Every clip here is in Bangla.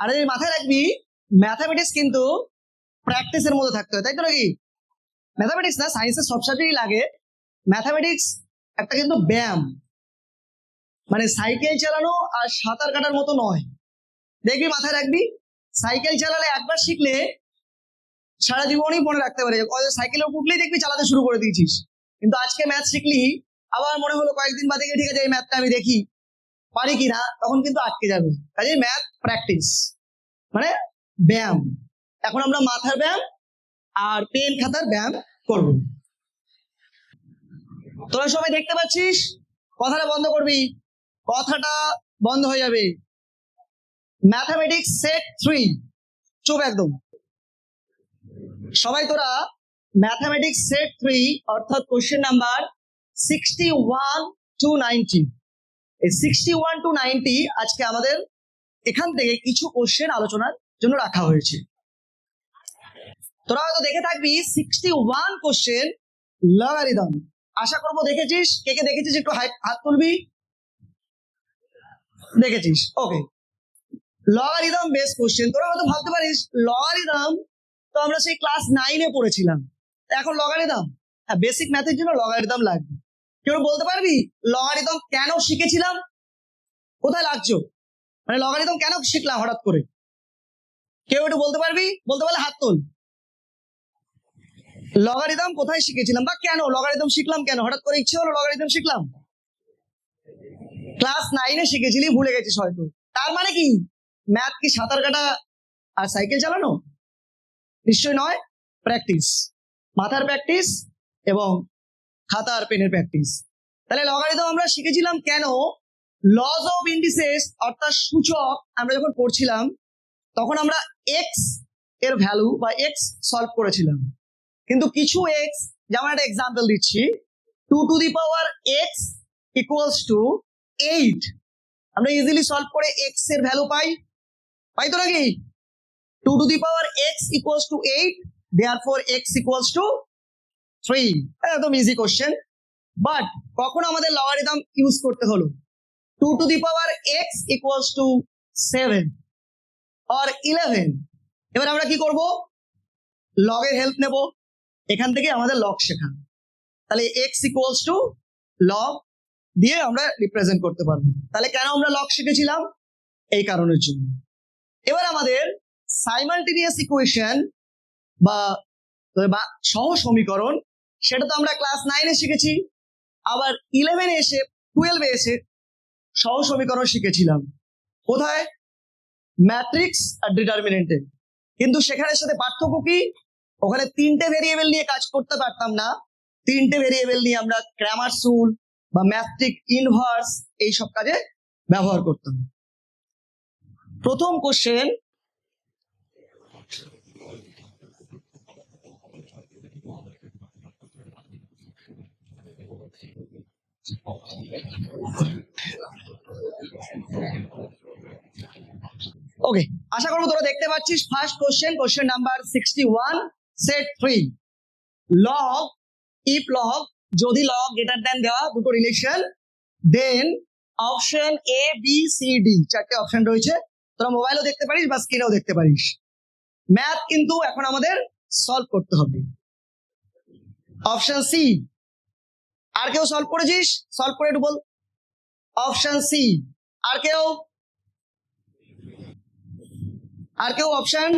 আর এই মাথায় রাখবি ম্যাথামেটিক্স কিন্তু প্র্যাকটিসের মধ্যে থাকতে হয়, তাই তো নাকি? ম্যাথামেটিক্স না, সায়েন্সের সব সাবজেক্টই লাগে, ম্যাথামেটিক্স একটা কিন্তু ব্যায়াম, মানে সাইকেল চালানো আর সাঁতার কাটার মতো নয়। দেখবি, মাথায় রাখবি, সাইকেল চালালে একবার শিখলে সারা জীবনই মনে রাখতে পারে। সাইকেলে উঠলেই দেখবি চালাতে শুরু করে দিয়েছিস, কিন্তু আজকে ম্যাথ শিখলি, আবার মনে হলো কয়েকদিন বাদে গিয়ে ঠিক আছে এই ম্যাথটা আমি দেখি পারি কিনা, তখন কিন্তু আটকে যাবে। কাজে ম্যাথ প্র্যাকটিস মানে ব্যায়াম। এখন আমরা মাথার ব্যায়াম আর পেন খাতার ব্যায়াম করব। তোরা সবাই দেখতে পাচ্ছিস? কথাটা বন্ধ করবি, কথাটা বন্ধ হয়ে যাবে। ম্যাথামেটিক্স সেট 3, চুপ একদম সবাই। তোরা ম্যাথামেটিক্স সেট 3 অর্থাৎ কোশ্চেন নাম্বার 61 to 90, এই 61 to 90 আজকে আমাদের এখান থেকে কিছু কোশ্চেন আলোচনার জন্য রাখা হয়েছে। তোরা হয়তো দেখে থাকবি 61 কোশ্চেন লগারিদম। আশা করবো দেখেছিস। কে কে দেখেছিস একটু হাত তুলবি। দেখেছিস? ওকে, লগারিদম বেস কোশ্চেন। তোরা হয়তো ভাবতে পারিস লগারিদম তো আমরা সেই ক্লাস 9-এ পড়েছিলাম, এখন লগারিদম? হ্যাঁ, বেসিক ম্যাথের জন্য লগারিদম লাগবে। কেউ বলতে পারবি লগারিদম কেন শিখেছিলাম? কোথায় লাগছো? মানে লগারিদম কেন শিখলাম হঠাৎ করে? কেউ একটু বলতে পারবি? বলতে পারলে হাত তোল। লগারিদম কোথায় শিখেছিলাম বা কেন লগারিদম শিখলাম? কেন হঠাৎ করে ইচ্ছে হলো লগারিদম শিখলাম? ক্লাস 9-এ শিখেছিলি, ভুলে গেছিস হয়তো। তার মানে কি ম্যাথ কি সাঁতার কাটা আর সাইকেল চালানো? নিশ্চয় নয়। প্র্যাকটিস, মাথার প্র্যাকটিস এবং খাতার পেনের প্র্যাকটিস। তাহলে লগারিদম আমরা শিখেছিলাম কেন? লজ অফ ইন্ডিসেস অর্থাৎ সূচক আমরা যখন পড়ছিলাম তখন আমরা এক্স এর ভ্যালু বা এক্স সলভ করেছিলাম, কিন্তু কিছু এক্স, যেমন একটা এক্সাম্পল দিচ্ছি, 2 to the power x equals to 8, আমরা ইজিলি সলভ করে এক্স এর ভ্যালু পাই তো নাকি? 2 to the power x equals to 8, therefore x equals to 3। একদম ইজি কোশ্চেন। বাট কখন আমাদের লগারিদম ইউজ করতে হলো? 2 to the power x equals to 7 or 11। এবার আমরা কি করব? লগের হেল্প নেব। এখান থেকে আমাদের লগ শেখা, তাহলে x equals to log দিয়ে আমরা রিপ্রেজেন্ট করতে পারবো। তাহলে কেন আমরা লগ শিখেছিলাম? এই কারণের জন্য। এবার আমাদের সাইমালটেনিয়াস ইকুয়েশন বা সহ সমীকরণ, সেটা তো আমরা ক্লাস 9-এ শিখেছি, আবার 11-এ এসে 12-এ এসে সহ সমীকরণ শিখেছিলাম। কোথায়? ম্যাট্রিক্স আর ডিটারমিনেন্টে। কিন্তু সেখানের সাথে পার্থক্য কি? ওখানে 3টে ভেরিয়েবল নিয়ে কাজ করতে পারতাম না, 3টে ভেরিয়েবল নিয়ে আমরা ক্র্যামারস রুল বা ম্যাট্রিক ইনভার্স এইসব কাজে ব্যবহার করতাম। প্রথম কোশ্চেন, ওকে, আশা করবো তোরা দেখতে পাচ্ছিস। First question, question number 61 set 3, log, if log, যদি লগ গ্রেটার দ্যান দেওয়া দুটো relation, then option A B C D, 4টে অপশন রয়েছে। তোরা মোবাইলও দেখতে পারিস বা স্ক্রিনেও দেখতে পারিস। ম্যাথ কিন্তু এখন আমাদের সলভ করতে হবে। অপশন সি, আর কেউ সলভ করেছিস? সলভ করে একটু বল। অপশন সি, আর কেউ? আর কেউ? Option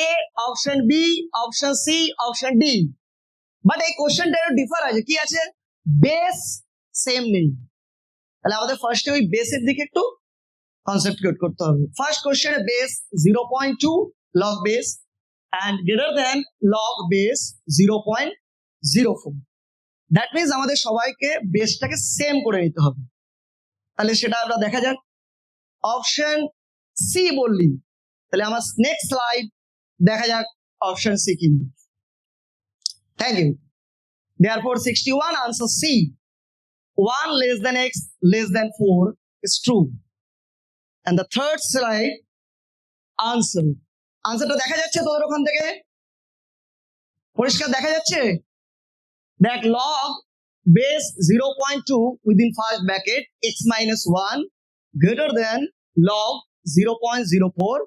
A, option B, option C, option D. But এই কোশ্চেনটা একটু ডিফার আছে। কি আছে? বেস সেম নেই। তাহলে আমাদের ফার্স্টে ওই বেসের দিকে একটু কনসেপ্ট ক্রিয়েট করতে হবে। ফার্স্ট কোশ্চেনে base 0.2 log base and greater than log base 0.04। That means আমাদের সবাইকে বেসটাকে সেম করে নিতে হবে। তাহলে সেটা আমরা দেখা যাক। অপশন সি বললি, তাহলে আমার নেক্সট স্লাইড দেখা যাক অপশন সি কি। Thank you. Therefore 61 answer C, 1 less than x less than 4 is true। And the third slide, আনসারটা দেখা যাচ্ছে তোদের ওখান থেকে? পরিষ্কার দেখা যাচ্ছে? দেখ, log base 0.2 within first bracket x minus 1 greater than log 0.04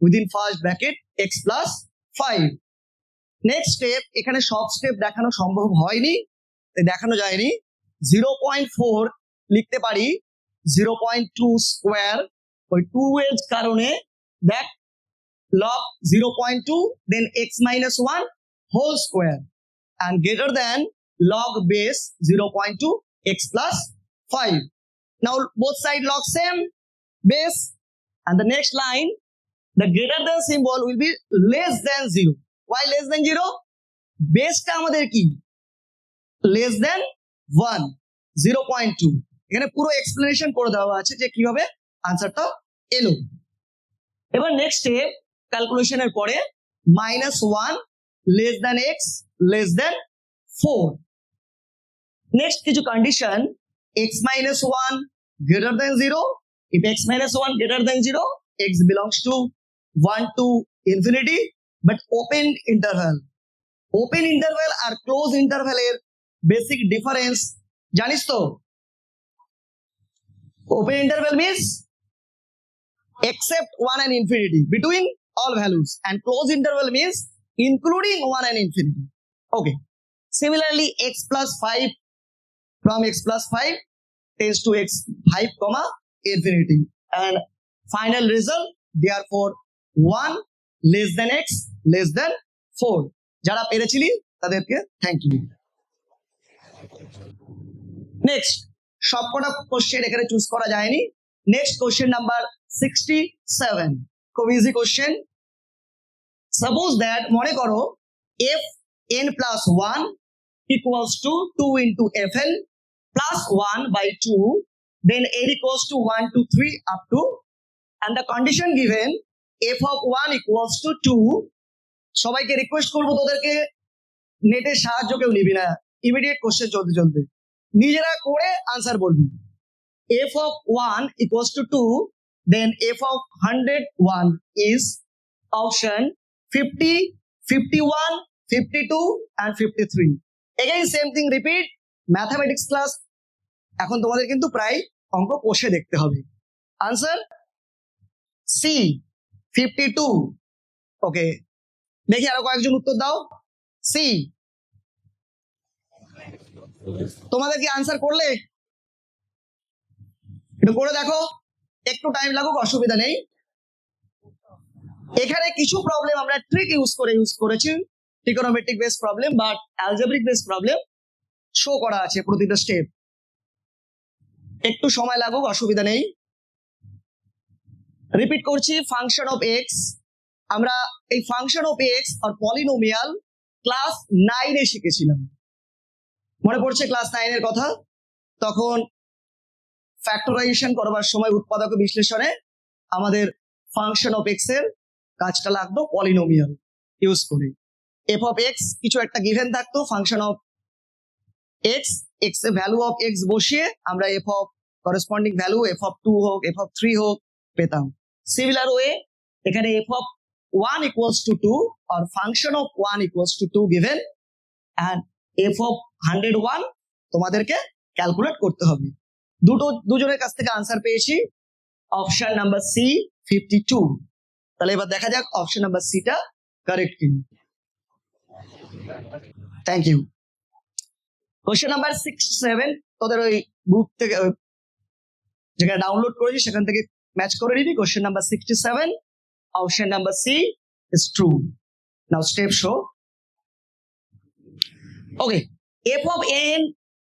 within first bracket x plus 5. Next step, এখানে সব স্টেপ দেখানো সম্ভব হয়নি, দেখানো যায়নি। 0.4 লিখতে পারি 0.2 স্কোয়ার, ওই 2 এর কারণে দেখ log 0.2 then x minus 1 whole square and greater than log base 0.2 x plus 5. Now both side log same base, and the next line the greater than symbol will be less than 0. Why less than 0? base টা আমাদের কি less than 1 0.2। এখানে পুরো এক্সপ্লেনেশন করে দেওয়া আছে যে কিভাবে আনসারটা এলো। এবার নেক্সট স্টেপ ক্যালকুলেশনের পরে -1 less than x less than 4। Next কিছু condition, x minus 1 greater than 0, if x minus 1 greater than 0 x belongs to 1 to infinity but open interval আর ক্লোজ ইন্টারভ্যালের বেসিক ডিফারেন্স জানিস তো? Open interval means except 1 and infinity between all values, and close interval means including 1 and infinity. Okay, similarly x plus 5 from x plus 5 tends to x 5 comma infinity, and final result therefore 1 less than x less than 4. যারা পেরেছিলি তাদেরকে থ্যাংক ইউ। নেক্সট, সবকটা কোশ্চেন এখানে চুজ করা যায়নি। নেক্সট কোশ্চেন নাম্বার 67, খুব ইজি কোশ্চেন। সাপোজ দ্যাট, মনে করো f n plus 1 equals to 2 into fn plus 1 by 2, then n equals to 1 to 3 up to, and the condition given f of 1 equals to 2. সবাইকে রিকোয়েস্ট করবো তোদেরকে নেটের সাহায্য কেউ নিবি না, ইমিডিয়েট কোশ্চেন চলতে চলতে নিজেরা করে আনসার বলবি। f of 1 equals to 2, then f of 101 is option 50, 51, 52 and 53. Again same thing repeat, mathematics class এখন তোমাদের কিন্তু প্রায় অঙ্ক কষে দেখতে হবে। Answer C 52। ওকে, দেখি আরো কয়েকজন উত্তর দাও। C, তোমাদের কি আনসার করলে? একটু করে দেখো, একটু টাইম লাগুক অসুবিধা নেই। এখানে কিছু প্রবলেম আমরা ট্রিক ইউজ করেছি, trigonometric base problem but algebraic base problem show করা আছে প্রতিটা স্টেপ। একটু সময় লাগুক অসুবিধা নেই। রিপিট করছি, ফাংশন অফ এক্স, আমরা এই ফাংশন অফ এক্স আর পলিনোমিয়াল ক্লাস 9 এ শিখেছিলাম। মনে পড়ছে ক্লাস 9 এর কথা? তখন ফ্যাক্টরাইজেশন করবার সময় উৎপাদক বিশ্লেষণে আমাদের ফাংশন অফ এক্স এর কাজটা লাগতো পলিনোমিয়াল ইউজ করে। এফ অফ এক্স কিছু একটা গিভেন থাকতো, ফাংশন অফ এক্স, এক্স এর ভ্যালু অফ এক্স বসিয়ে আমরা F of corresponding value F of 2 হোক এফ অফ 3 হোক পেতাম। সিমিলার ওয়ে এখানে F of 1 equals to 2 or function of 1 equals to 2 given, and f of 101 তোমাদেরকে ক্যালকুলেট করতে হবে। দুজনের কাছ থেকে আনসার পেয়েছি অপশন নাম্বার C 52। তাহলে এবার দেখা যাক অপশন নাম্বার C টা কারেক্ট কিনা। Thank you. কোশ্চেন নাম্বার 67 তোদের ওই গ্রুপ থেকে যেখানে ডাউনলোড করেছি সেখান থেকে ম্যাচ করে নিবি। Question number 67, option number C is true. Now step show. Okay, f of n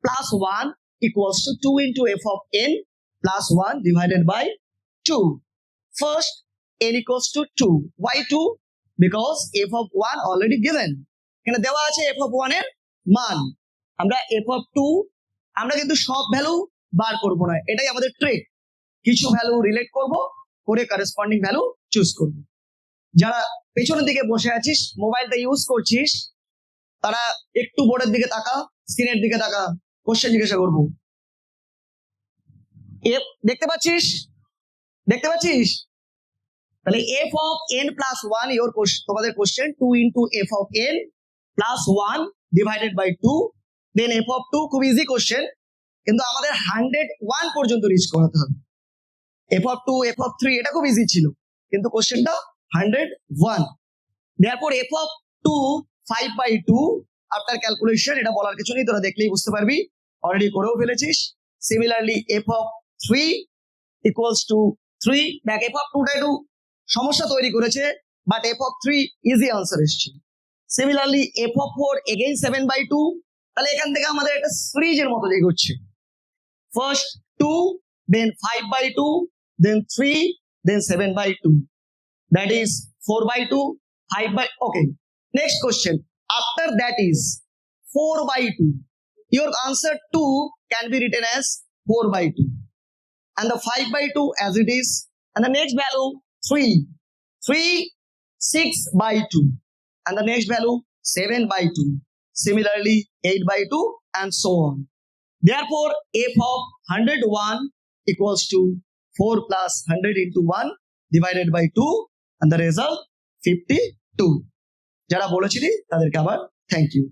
plus 1 equals to 2 into f of n plus 1 divided by 2. First, n equals to 2. Why 2? Because f of 1 already given. এখানে দেওয়া আছে f of 1 এর মান। আমরা f of 2 আমরা কিন্তু সব ভ্যালু বার করব না, এটাই আমাদের ট্রিক। কিছু ভ্যালু রিলেট করব করে করেসপন্ডিং ভ্যালু চুজ করব। যারা পেছনের দিকে বসে আছিস মোবাইলটা ইউজ করছিস তারা একটু বোর্ডের দিকে তাকা, স্ক্রিনের দিকে তাকা, কোশ্চেন জিজ্ঞাসা করবো। এফ দেখতে পাচ্ছিস? তাহলে F of N plus 1 your তোমাদের question 2 into F of N plus 1 divided by 2 then F of two, খুব ইজি কোশ্চেন, কিন্তু আমাদের 101 পর্যন্ত রিচ করাতে হবে। F of two, F of three এটা খুব ইজি ছিল, কিন্তু কোশ্চেনটা 101। দেয়ারপর F of two 5/2 after calculation, এটা বলার কিছু নেই, তোরা দেখলেই বুঝতে পারবি, অলরেডি করেও ফেলেছিস। Similarly F of three equals to 3। দেখ এফ অফ টুটা একটু সমস্যা তৈরি করেছে, but F of three easy answer এসছে। Similarly F of four again 7/2। তাহলে এখান থেকে আমাদের একটা সিরিজের মতো এগোচ্ছে, first 2, then 5/2, then 3, then 7/2, that is 4/2, 5/, okay. Next question, after that is 4/2, your answer 2 can be written as 4/2, and the 5/2 as it is, and the next value 3 6/2, and the next value 7/2, similarly 8/2, and so on. Therefore f of 101 equals to 4 plus 100 into 1 divided by 2, and the result 52. যারা বলেছিলি তাদেরকে আবার থ্যাংক ইউ।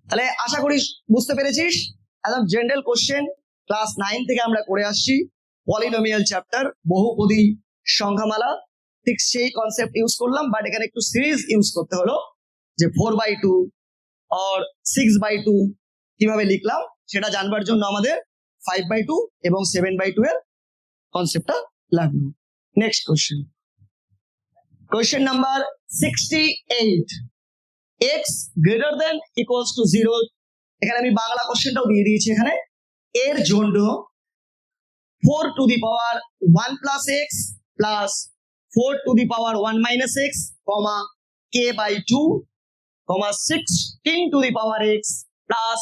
তাহলে আশা করি বুঝতে পেরেছিস, একদম জেনারেল কোশ্চেন ক্লাস 9 থেকে আমরা করে আসছি, পলিনোমিয়াল চ্যাপ্টার, বহুপদী সংখ্যামালা, ঠিক সেই কনসেপ্ট ইউজ করলাম, বাট এখানে একটু সিরিজ ইউজ করতে হলো, যে 4/2 or 6/2 কিভাবে লিখলাম সেটা জানবার জন্য আমাদের 5/2 এবং 7/2 এর কনসেপ্টটা লাগলো। Next question, question number 68, x greater than equals to 0। এখানে আমি বাংলা কোশ্চেনটাও দিয়ে দিয়েছি, এখানে এর জন্য 4 to the power 1 plus x plus 4 to the power 1 minus x, comma k/2, comma 16 to the power x plus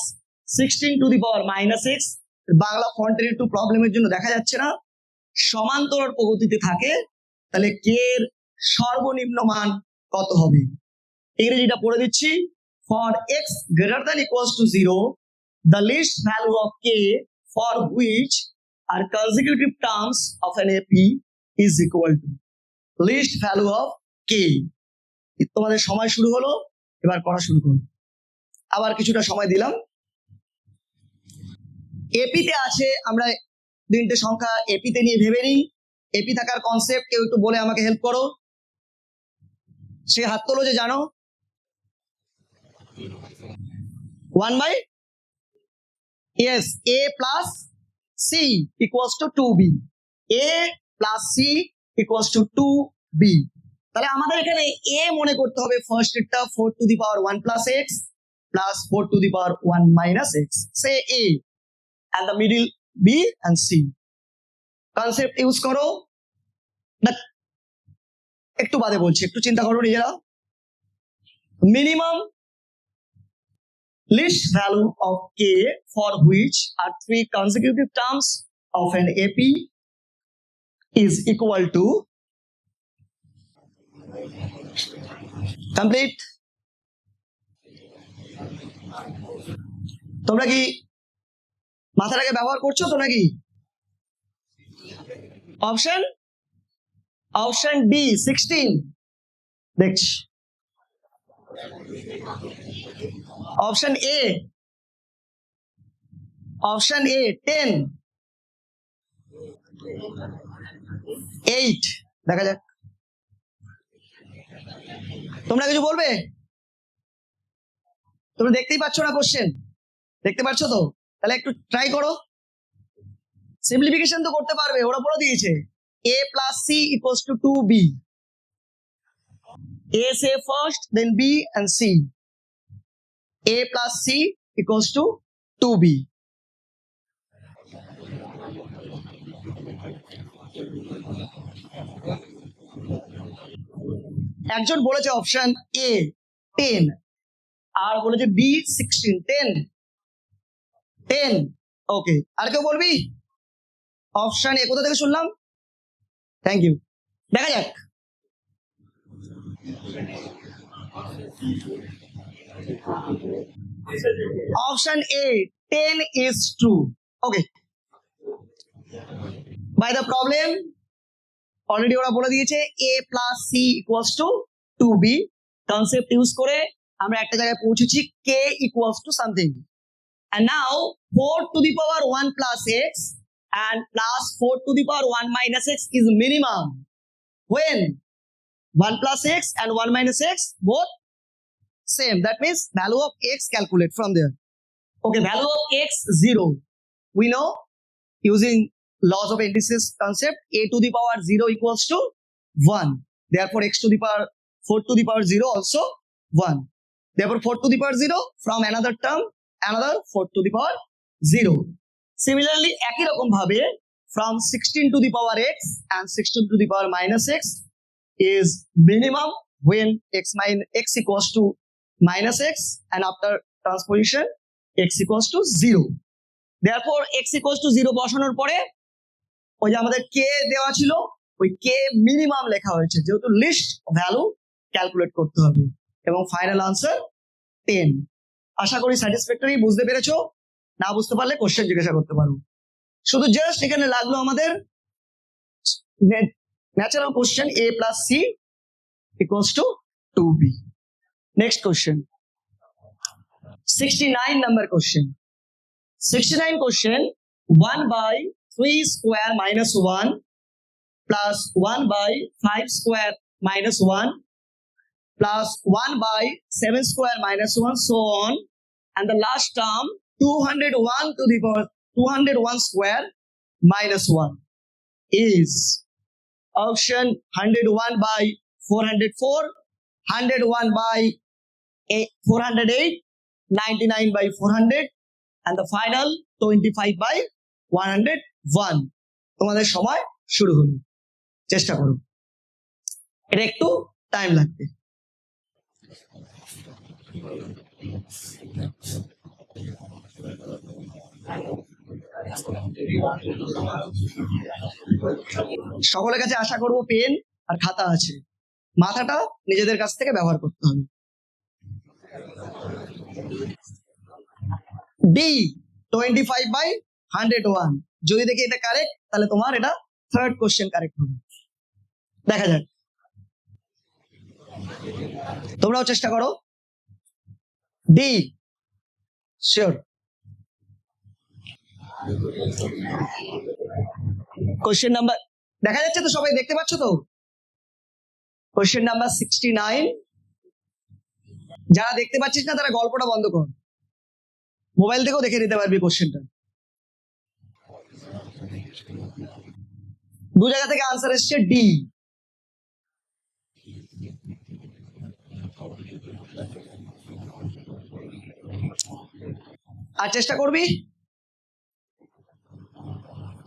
16 to the power minus x। Bangla ফন্টের একটু প্রবলেমের জন্য দেখা যাচ্ছে না, সমান্তরাল পদ্ধতিতে থাকে, তাহলে কে এর সর্বনিম্ন মান কত হবে? ইংরেজিটা পড়ে দিচ্ছি, for x greater than equals to 0, the least value of k for which are consecutive terms of an AP is equal to least value of k। তোমাদের সময় শুরু হলো, এবার করা শুরু করো। আবার কিছুটা সময় দিলাম। এপিতে আছে, আমরা তিনটে সংখ্যা এপিতে নিয়ে ভেবে নিই। এপি থাকার কনসেপ্ট কেউ একটু বলে আমাকে হেল্প করো, সে হাত তোলো যে জানো। 1 by, yes, a plus c equals to 2b, a plus c equals to 2b। তাহলে আমাদের এখানে a মনে করতে হবে first এরটা 4 to the power 1 plus x plus 4 to the power 1 minus x, say a, and the middle b and c। Concept use করো, একটু বাদে বলছি, একটু চিন্তা করো নিজেরা। Minimum least value of k for which are 3 consecutive terms of an AP is equal to, complete। তোমরা কি মাথাটাকে ব্যবহার করছো তো নাকি? অপশন ডি 16 দেখছি, অপশন এ 10, 8, দেখা যাক। তোমরা কিছু বলবে? তোমরা দেখতেই পাচ্ছ না কোশ্চেন? দেখতে পাচ্ছ তো? তাহলে একটু ট্রাই করো, সিম্পলিফিকেশন তো করতে পারবে, ওরা বলে দিয়েছে a plus c equals to 2b, a say first then b and c, a plus c equals to 2b। একজন বলেছে অপশন এ 10 আর বলেছে বি 16, 10। ওকে, আর কেউ বলবি? অপশন এ কোথা থেকে শুনলাম? Thank you. দেখা যাক, option A 10 is true। Okay, by the problem already ওরা বলে দিয়েছে a plus c equals to 2b। Concept use করে আমরা একটা জায়গায় পৌঁছেছি k equals to something, and now 4 to the power 1 plus x and plus 4 to the power 1 minus x is minimum when 1 plus x and 1 minus x both same. That means value of x calculate from there. Okay, value of x 0. We know using laws of indices concept, a to the power 0 equals to 1. Therefore x to the power 4 to the power 0 also 1. Therefore 4 to the power 0 from another term another 4 to the power 0. Similarly একই রকম ভাবে from 16 to the power x and 16 to the power minus x is minimum when x equals to minus x and after transposition x equals to 0. Therefore x equals to 0 বসানোর পরে ওই যে আমাদের k দেওয়া ছিল ওই k মিনিমাম লেখা হয়েছে যেহেতু লিস্ট ভ্যালু ক্যালকুলেট করতে হবে এবং ফাইনাল আনসার 10. আশা করি স্যাটিসফ্যাক্টরি, বুঝতে পেরেছো? না বুঝতে পারলে কোশ্চেন জিজ্ঞাসা করতে পারো। শুধু জাস্ট এখানে লাগলো আমাদের natural question a plus c equals to 2b. Next question, 69 number question. 69 question, 1 by 3 square minus 1 plus 1 by 5 square minus 1 plus 1 by 7 square minus 1 so on, and the last term 201 to the power 201 square minus 1 is option 101 by 404, 101 by 408, 99 by 400 and the final 25 by 101. তোমাদের সময় শুরু হলো, চেষ্টা করো, এটা একটু টাইম লাগবে। সকলের কাছে আশা করব পেন আর খাতা আছে, মাথাটা নিজেদের কাছ থেকে ব্যবহার করতে হবে। ডি 25 by 101, যদি দেখি এটা কারেক্ট তাহলে তোমার এটা থার্ড কোশ্চেন কারেক্ট হবে। দেখা যাক, তোমরাও চেষ্টা করো। D sure. কোশ্চেন নাম্বার দেখা যাচ্ছে তো, সবাই দেখতে পাচ্ছ তো? Question number 69। যারা দেখতে পাচ্ছিস না তারা গল্পটা বন্ধ কর, মোবাইল থেকেও দেখে নিতে পারবি কোশ্চেনটা। দু জায়গা থেকে আনসার এসছে ডি। আর চেষ্টা করবি,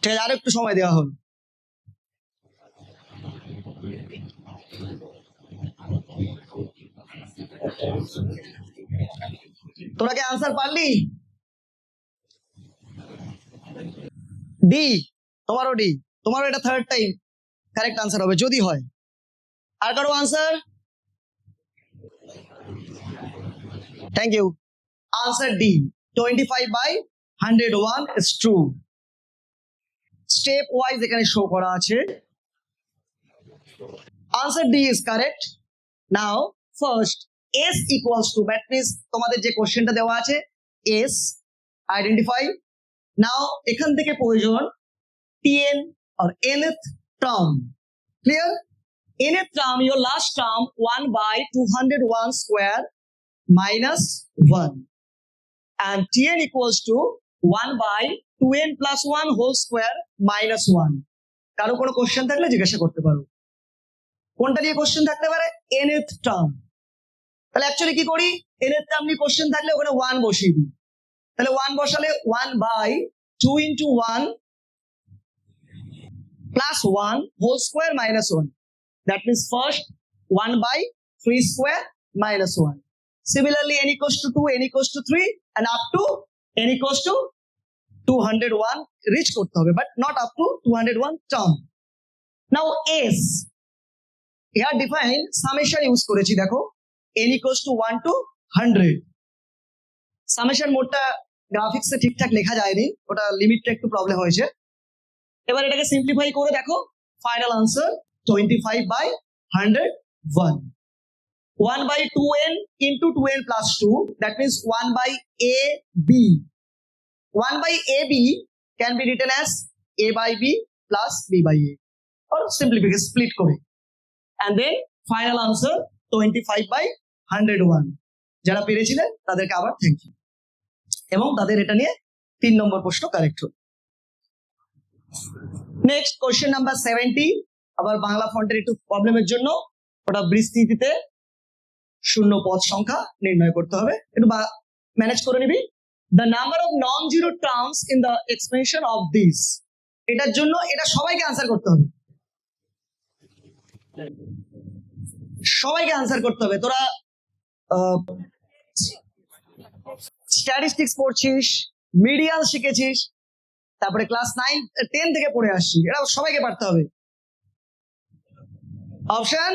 ঠিক আছে, আরো একটু সময় দেওয়া হল। তোরা কি আনসার পারলি? ডি, তোমারও ডি, তোমারও এটা থার্ড টাইম কারেক্ট আনসার হবে যদি হয়। আর কারো answer? Thank you. Answer D 25 by 101 is true. Step wise এখানে শো করা আছে। Answer D is correct. Now first s equals to, that means তোমাদের যে কোশ্চেনটা দেওয়া আছে s আইডেন্টিফাই। নাও এখান থেকে প্রয়োজন tn or nth term. Clear? Nth term, your last term 1 by 201 square minus 1 and tn equals to 1 by 2n plus 1 whole square minus 1. কারো কোনো কোশ্চেন থাকলে জিজ্ঞাসা করতে পারো। কোনটা দিয়ে কোশ্চেন থাকতে পারে? nth term. তাহলে অ্যাকচুয়ালি কি করি, nth টার্ম নিয়ে কোশ্চেন থাকলে ওখানে 1 বসিয়ে দিই। তাহলে 1 বসালে 1 by 2 into 1 plus 1 whole square minus 1. That means first 1 by 3 square minus 1. Similarly n equals to 2, n equals to 3 and up to n equals to 201 reach করতে হবে, but not up to 201 term. Now s here define summation use করেছি, দেখো n equals to 1 to 100. Summation মোডটা গ্রাফিক্সে ঠিকঠাক লেখা যায়নি, ওটা লিমিটটা একটু প্রবলেম হয়েছে। এবার এটাকে সিম্পলিফাই করে দেখো, final answer 25 by 101. 1 by 2n into 2n plus 2, that means 1 by AB. 1 by AB can be written as A by B plus B by A, or simplification split করে, and then final answer 25 by 101. যারা পেরেছিলেন তাদেরকে আবার থ্যাংক ইউ, এবং তাদের এটা নিয়ে 3 নম্বর প্রশ্ন কারেক্ট হলো। নেক্সট কোশ্চেন নাম্বার 70, আবার বাংলা ফন্টের একটু প্রবলেমের জন্য ওটা বিস্তৃতিতে শূন্য পদ সংখ্যা নির্ণয় করতে হবে, একটু ম্যানেজ করে নিবি। The number of non zero terms in the expression of this, এটার জন্য এটা সবাইকে আনসার করতে হবে, সবাইকে আনসার করতে হবে। তোরা স্ট্যাটিস্টিক্স পড়ছিস, মিডিয়াল শিখেছিস, তারপরে ক্লাস 9-10 থেকে পড়ে আসছি, এটা সবাইকে পারতে হবে। অপশন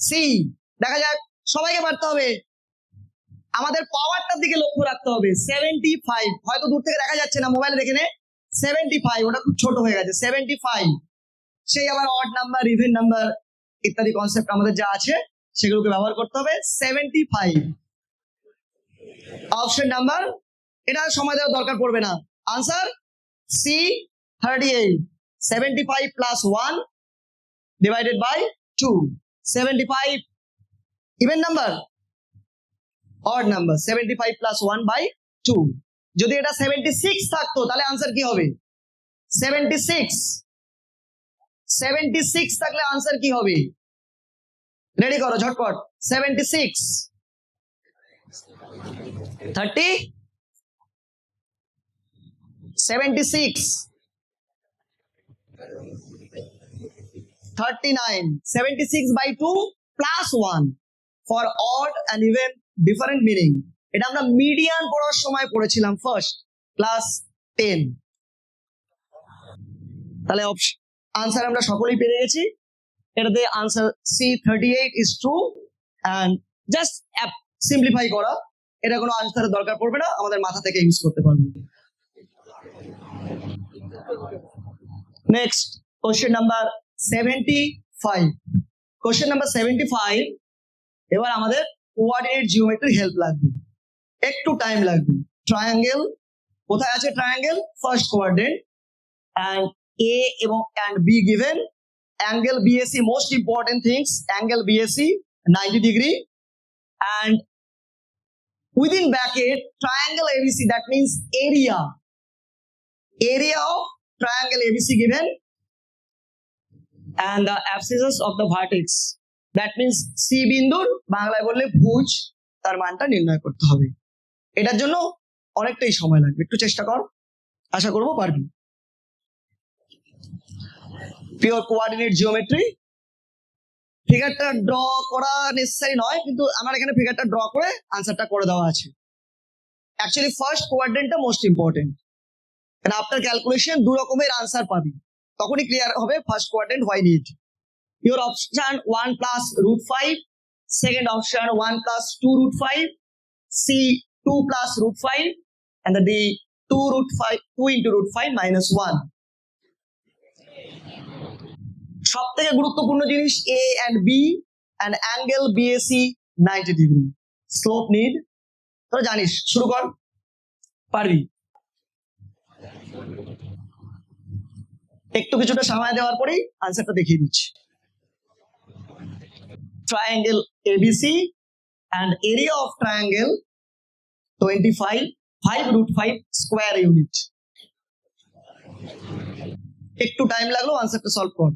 সি, দেখা যাক, সবাইকে পারতে হবে। আমাদের পাওয়ারটার দিকে লক্ষ্য রাখতে হবে। 75, হয়তো দূর থেকে দেখা যাচ্ছে না, মোবাইলে দেখে নে। 75, ওটা খুব ছোট হয়ে গেছে। 75, সেই আবার অড নাম্বার, ইভেন নাম্বার ইত্যাদি কনসেপ্ট আমাদের যা আছে সেগুলোকে ব্যবহার করতে হবে। 75 অপশন নাম্বার, এটা সময় দেওয়ার দরকার পড়বে না। Answer C 38, 75 plus 1 divided by 2, 75 even number, odd number, 75 plus 1 by 2। যদি এটা 76 থাকতো তাহলে আনসার কি হবে? 76 থাকলে আনসার কি হবে? রেডি করো ঝটপট। 76 30 76 39, 76 by 2 plus 1 for odd and even different meaning। এটা আমরা মিডিয়ান পড়ার সময় পড়েছিলাম ফার্স্ট ক্লাস 10। তাহলে আনসার আমরা সকলেই পেয়ে গেছি। এটাতে answer C 38 is true, and just simplify করা, এটা কোনো আনসারের দরকার পড়বে না, আমাদের মাথা থেকে ইউজ করতে পারবো। Next question number 75। Question number 75, এবার আমাদের কোঅর্ডিনেট জিওমেট্রি হেল্প লাগবে, একটু টাইম লাগবে। ট্রায়াঙ্গেল কোথায় আছে? Triangle first coordinate, and A এবং and B given, angle BAC, most important things, angle BAC 90 degree, and within bracket triangle ABC, that means area of triangle ABC given, and the abscisses of the vertex, that means C বিন্দুর বাংলায় বললে ভুজ, তার মানটা নির্ণয় করতে হবে। এটার জন্য অনেকটাই সময় লাগবে, একটু চেষ্টা কর, আশা করবো পারবি। পিওর কোঅর্ডিনেট জিওমেট্রি, ফিগারটা ড্র করা নেসেসারি নয়, কিন্তু আমার এখানে ফিগারটা ড্র করে আনসারটা করে দেওয়া আছে। অ্যাকচুয়ালি ফার্স্ট কোঅর্ডিনেটটা মোস্ট ইম্পর্টেন্ট, কারণ আফটার ক্যালকুলেশন দু রকমের আনসার পাবি, তখনই ক্লিয়ার হবে first coordinate why need. Your option 1 plus √5, second option 1 plus 2 √5, C 2 plus √5, and the D 2 into √5 minus 1। সব থেকে গুরুত্বপূর্ণ জিনিস A and B and angle BAC 90 degree, slope need, তোরা জানিস। শুরু কর, পারবি। একটু কিছুটা সময় দেওয়ার পরেই আনসারটা দেখিয়ে দিচ্ছি। Triangle ABC and area of triangle 25, 5 √5 square unit। একটু টাইম লাগলো, আনসারটা সলভ কর।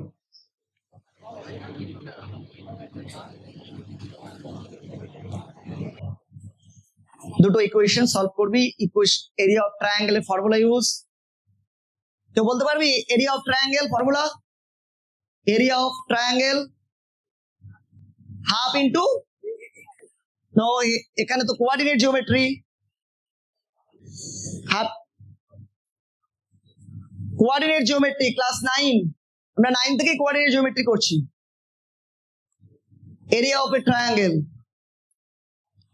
দুটো ইকুয়েশন সলভ করবি। এরিয়া অফ ট্রায়াঙ্গেলের ফর্মুলা ইউজ, কেউ বলতে পারবি? Area of triangle formula, area of triangle half into, no এখানে তো coordinate geometry, half coordinate geometry class 9, আমরা 9 থেকে কোঅর্ডিনেট জিওমেট্রি করছি। Area of a triangle,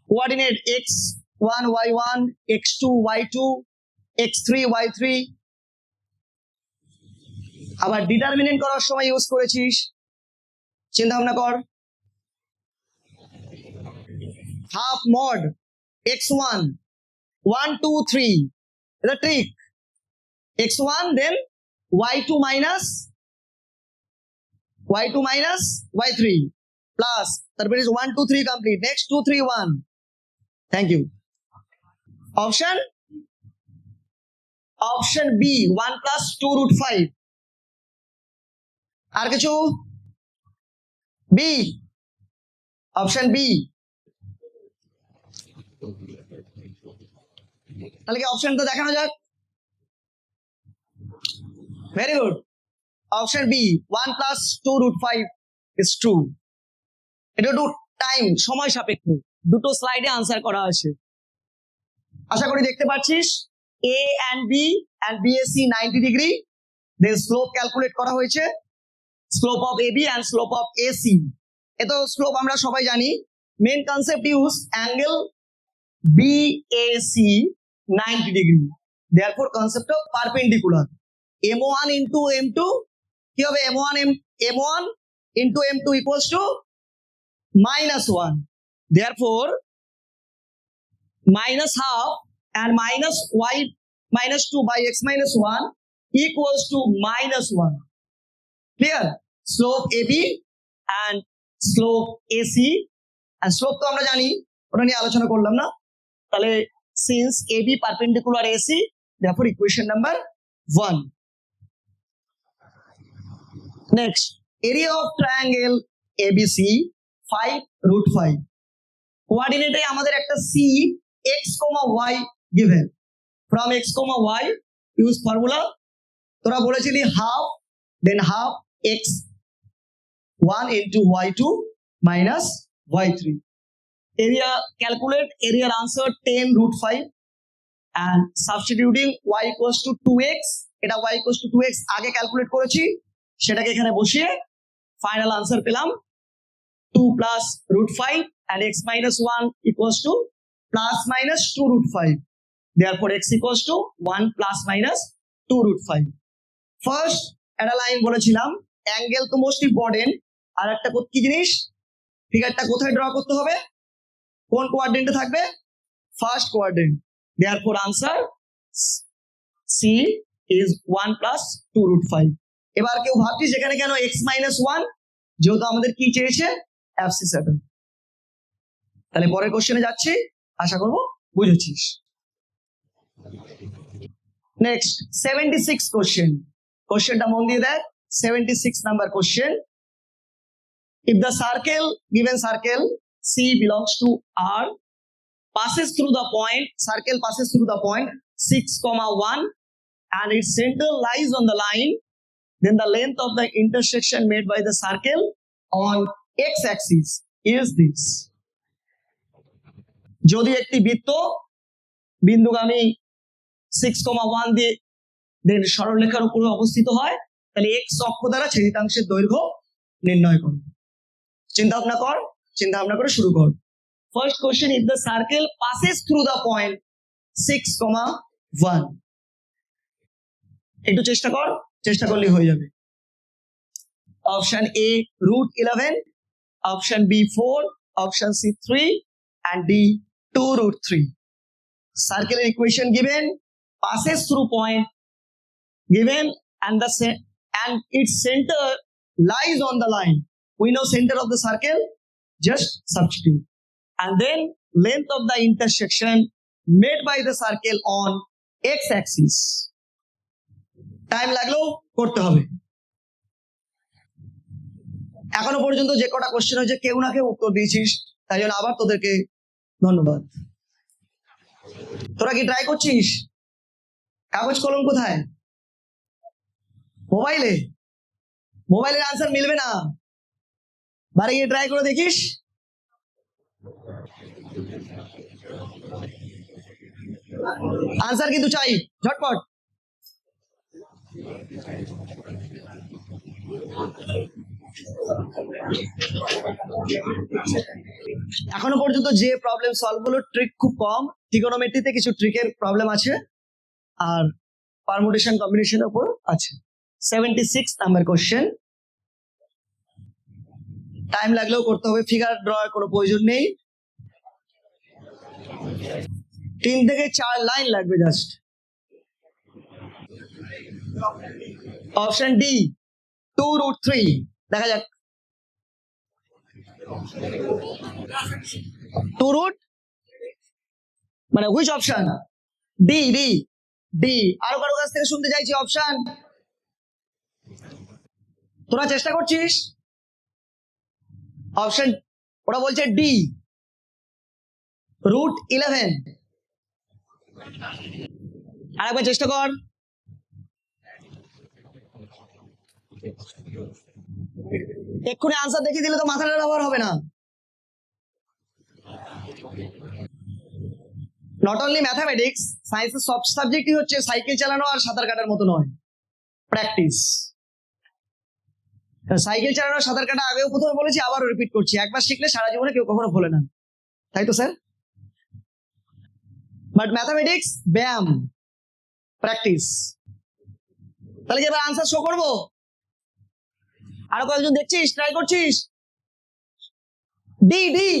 coordinate x1 y1, x2 y2, x3 y3, আবার ডিটারমিনেন্ট করার সময় ইউজ করেছিস, চিন্তা ভাবনা কর। half mod x1 1 2 3 the trick x1 then y2 minus y3 plus that means 1 2 3 complete next 2 3 1 thank you option B 1 plus 2 root 5 আর কিছু B option B তাহলে কি অপশনটা দেখানো যাক very good option B 1 plus 2 root 5 is true এটা একটু টাইম সময় সাপেক্ষ দুটো স্লাইডে আনসার করা আছে আশা করি দেখতে পাচ্ছিস A and B and BSC 90 degree then slope calculate করা হয়েছে slope of AB and slope of AC এত স্লোপ আমরা সবাই জানি main concept use angle BAC 90 degree. Therefore, concept of perpendicular. M1 into M2 কি হবে M1 into M2 equals to -1. Therefore, minus half and minus y minus 2 by x minus 1 equals to -1. Clear? Slope AB and slope AC and slope তো আমরা জানি ওটা নিয়ে আলোচনা করলাম না তাহলে since AB perpendicular AC therefore equation number 1 next area of triangle ABC 5 root 5 coordinate এ আমাদের একটা C x, y given from x, y use formula তোরা বলেছিলি half then half x 1 into y2 minus y3 area calculate area answer 10 root 5 and substituting y equals to 2x এটা y equals to 2x আগে ক্যালকুলেট করেছি সেটাকে এখানে বসিয়ে ফাইনাল আনসার পেলাম 2 plus root 5 and x minus 1 equals to plus minus 2 root 5 therefore x equals to 1 plus minus 2 root 5 first একটা লাইন বলেছিলাম অ্যাঙ্গেল তো মোস্ট ইম্পর্টেন্ট আর একটা কি জিনিস ফিগারটা কোথায় ড্র করতে হবে কোন কোয়াড্রেন্টে থাকবে first quadrant therefore answer C is 1 plus 2 root 5 এবার কেউ ভাবছিস এখানে কেন x minus 1 যেহেতু আমাদের কি চেয়েছে FC7 তাহলে পরের কোশ্চেনে যাচ্ছি আশা করব বুঝেছিস নেক্সট 76 কোশ্চেনটা মন দিয়ে দেখ 76 number question if the given circle C belongs to R passes through the point 6,1 and its center lies on the line then the length of the intersection made by the circle on x-axis is this যদি একটি বৃত্ত বিন্দুগামী 6,1 দিয়ে দেন সরলরেখার উপরে অবস্থিত হয় তাহলে x অক্ষ দ্বারা ছেদিতাংশের দৈর্ঘ্য নির্ণয় করো চিন্তা ভাবনা করে শুরু কর first question if the circle passes through the point 6,1 একটু চেষ্টা করলে হয়ে যাবে option A root 11 option B 4 option C 3 and D 2 root 3 circular equation given passes through point given and its center lies on the line we know center of the circle just substitute and then length of the intersection made by the circle on x-axis time লাগলেও করতে হবে এখনো পর্যন্ত যে কটা কোশ্চেন হয়েছে কেউ না কেউ উত্তর দিয়েছিস তাই জন্য আবার তোদেরকে ধন্যবাদ তোরা কি ট্রাই করছিস কাগজ কলম কোথায় মোবাইলের আনসার মিলবে না বাড়ি গিয়ে ট্রাই করে দেখিস আনসার কিন্তু চাই ঝটপট এখনো পর্যন্ত যে প্রবলেম সলভ হলো ট্রিক খুব কম ট্রিগোনোমেট্রিতে কিছু ট্রিকের প্রবলেম আছে আর পারমুটেশন কম্বিনেশনের উপর আছে 76 নাম্বার কোশ্চেন টাইম লাগলেও করতে হবে ফিগার ড্রয়ার কোনো প্রয়োজন নেই 3 থেকে 4 লাইন লাগবে জাস্ট। Option D 2√3। দেখা যাক 2 মানে which option? D D D. আরো কারো কাছ থেকে শুনতে চাইছি অপশন। তোরা চেষ্টা করছিস? অপশন, ওরা বলছে ডি √11। আরেকবার চেষ্টা কর। এক্ষুনি আনসার দেখিয়ে দিলে তো মাথাটা ব্যবহার হবে না। নট অনলি ম্যাথামেটিক্স, সায়েন্সের সব সাবজেক্টই হচ্ছে সাইকেল চালানো আর সাঁতার কাটার মতো নয়, প্র্যাকটিস। সাইকেল চালানো আর সাঁতার কাটা আগেও প্রথমে বলেছি, আবারও রিপিট করছি, একবার শিখলে সারা জীবনে কেউ কখনো ভোলে না, তাই তো স্যার? বাট ম্যাথামেটিক্স ব্যায়াম, প্র্যাকটিস। তাহলে কি এবার আনসার শো করবো? আরো কয়েকজন দেখছিস, ট্রাই করছিস? D D,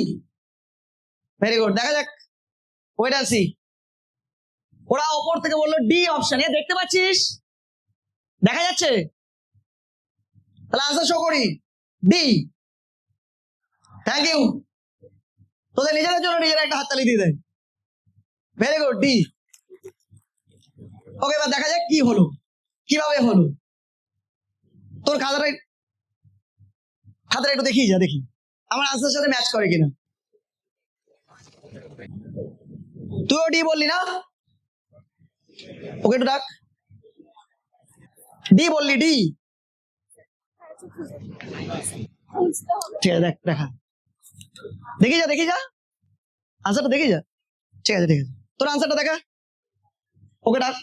very good. দেখা যাক, ওয়েট অ্যান্ড সি। ওরা ওপর থেকে বললো ডি অপশন, এ দেখতে পাচ্ছিস? দেখা যাচ্ছে? তাহলে আনসার শো করি, ডি। Thank you. তোদের নিজেদের জন্য নিজেরা একটা হাততালি দিয়ে দেয়। Very good, D. ওকে, এবার দেখা যাক কি হলো, কিভাবে হলো। তোর খাতাটা একটু দেখিয়ে যা, দেখি আমার আনসারের সাথে ম্যাচ করে কিনা। তুইও ডি বললি না? ওকে একটু ডাক। ডি বললি, ডি। ঠিক আছে, দেখ, দেখা, দেখি যা আনসারটা দেখি যা। ঠিক আছে, তোর আনসারটা দেখা। ওকে ডাক।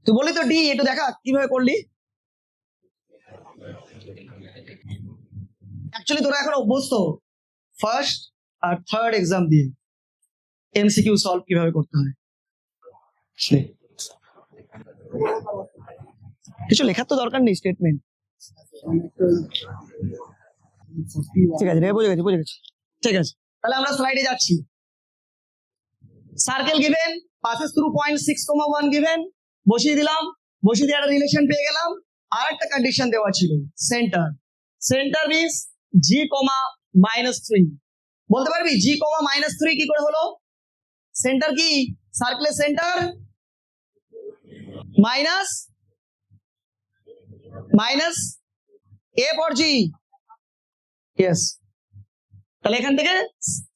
তুই বললি তো ডি, একটু দেখা কিভাবে করলি। অ্যাকচুয়ালি তোরা এখন অভ্যস্ত ফার্স্ট আর থার্ড এক্সাম দিয়ে এমসিকিউ সলভ কিভাবে করতে হয়। কিছু লেখার তো দরকার নেই, স্টেটমেন্ট। ঠিক আছে, বুঝে গেছি। ঠিক আছে, তাহলে আমরা স্লাইডে যাচ্ছি। Circle given, passes through point 6,1 given, বসিয়ে দিলাম। বসিয়ে দিয়ে একটা রিলেশন পেয়ে গেলাম। আর একটা কন্ডিশন দেওয়া ছিল, সেন্টার। সেন্টার মিন্স G, বলতে পারবি G, কি করে হলো? সেন্টার কি? সার্কেলের centre minus A for G। Yes. তাহলে এখান থেকে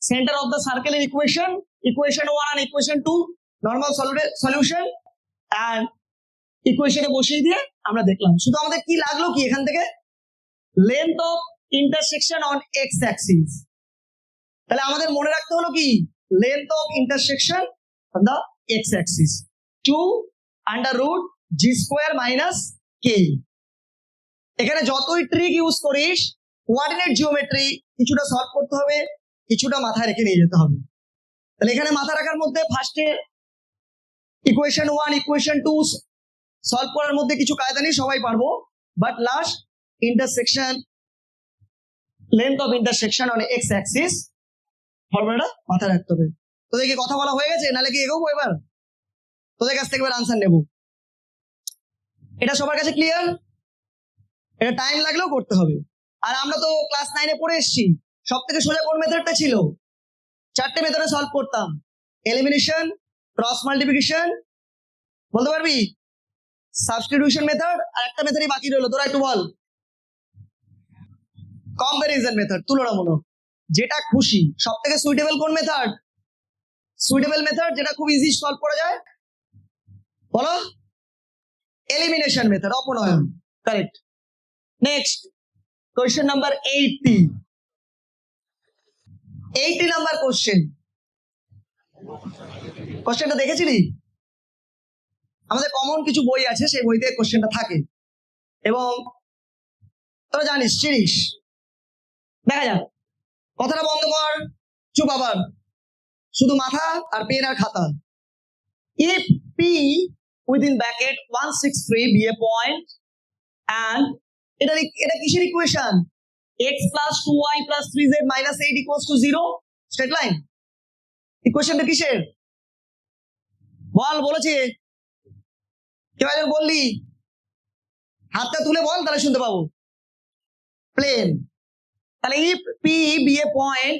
সেন্টার অফ দ্য সার্কেলের ইকুয়েশন 1 আর ইকুয়েশন 2 নর্মাল সলিউশন, এন্ড ইকুয়েশনে বসিয়ে দিয়ে আমরা দেখলাম। শুধু আমাদের কি লাগলো, কি এখান থেকে length of intersection on x Axis. তাহলে আমাদের মনে রাখতে হলো কি, length of intersection on the x Axis 2√G² - K। এখানে যতই ট্রিক ইউজ করিস, কোঅর্ডিনেট জিওমেট্রি কিছুটা সলভ করতে হবে, কিছুটা মাথায় রেখে নিয়ে যেতে হবে। তাহলে এখানে মাথা রাখার মধ্যে ফার্স্টে ইকুয়েশন 1 ইকুয়েশন 2 সলভ করার মধ্যে কিছু কায়দা নেই, সবাই পারবো। But last intersection, length of intersection on x Axis, ফর্মুলাটা মাথায় রাখতে হবে। তোদের কি কথা বলা হয়ে গেছে, নাহলে কি এগোবো? এবার তোদের কাছ থেকে এবার আনসার নেব। এটা সবার কাছে ক্লিয়ার? এটা টাইম লাগলেও করতে হবে। আর আমরা তো ক্লাস 9-এ পড়ে এসেছি, সব থেকে সোজা কোন মেথডটা ছিল? 4টে মেথডে সলভ করতাম, এলিমিনেশন, ক্রস মাল্টিপ্লিকেশন, বলতে পারবি, সাবস্টিটিউশন মেথড, আর একটা মেথডই বাকি রইলো, তোরা একটু বল। কম্পারিজন মেথড, তুলনামূলক। যেটা খুশি, সব থেকে সুইটেবল কোন মেথড? সুইটেবল মেথড যেটা খুব ইজি সলভ করা যায়, বলো। এলিমিনেশন মেথড, অপনয়ন, correct. Next question number 80 number কোশ্চেনটা দেখেছিলি? আমাদের কমন কিছু বই আছে, সেই বইতে কোশ্চেনটা থাকে, এবং তোরা জানিস, চিনিস। দেখা যাক, কথাটা বন্ধ কর, চুপ আবার, শুধু মাথা আর পেন আর খাতা। If P within bracket 163 be a point, and এটা কিসের equation? X + 2y + 3z - 8 = 0, straight line. ইকুয়েশনটা কিসের বল, বলেছি কেউ একজন বললি, হাতটা তুলে বল তাহলে শুনতে পাবো। প্লেন। তাহলে if P be a point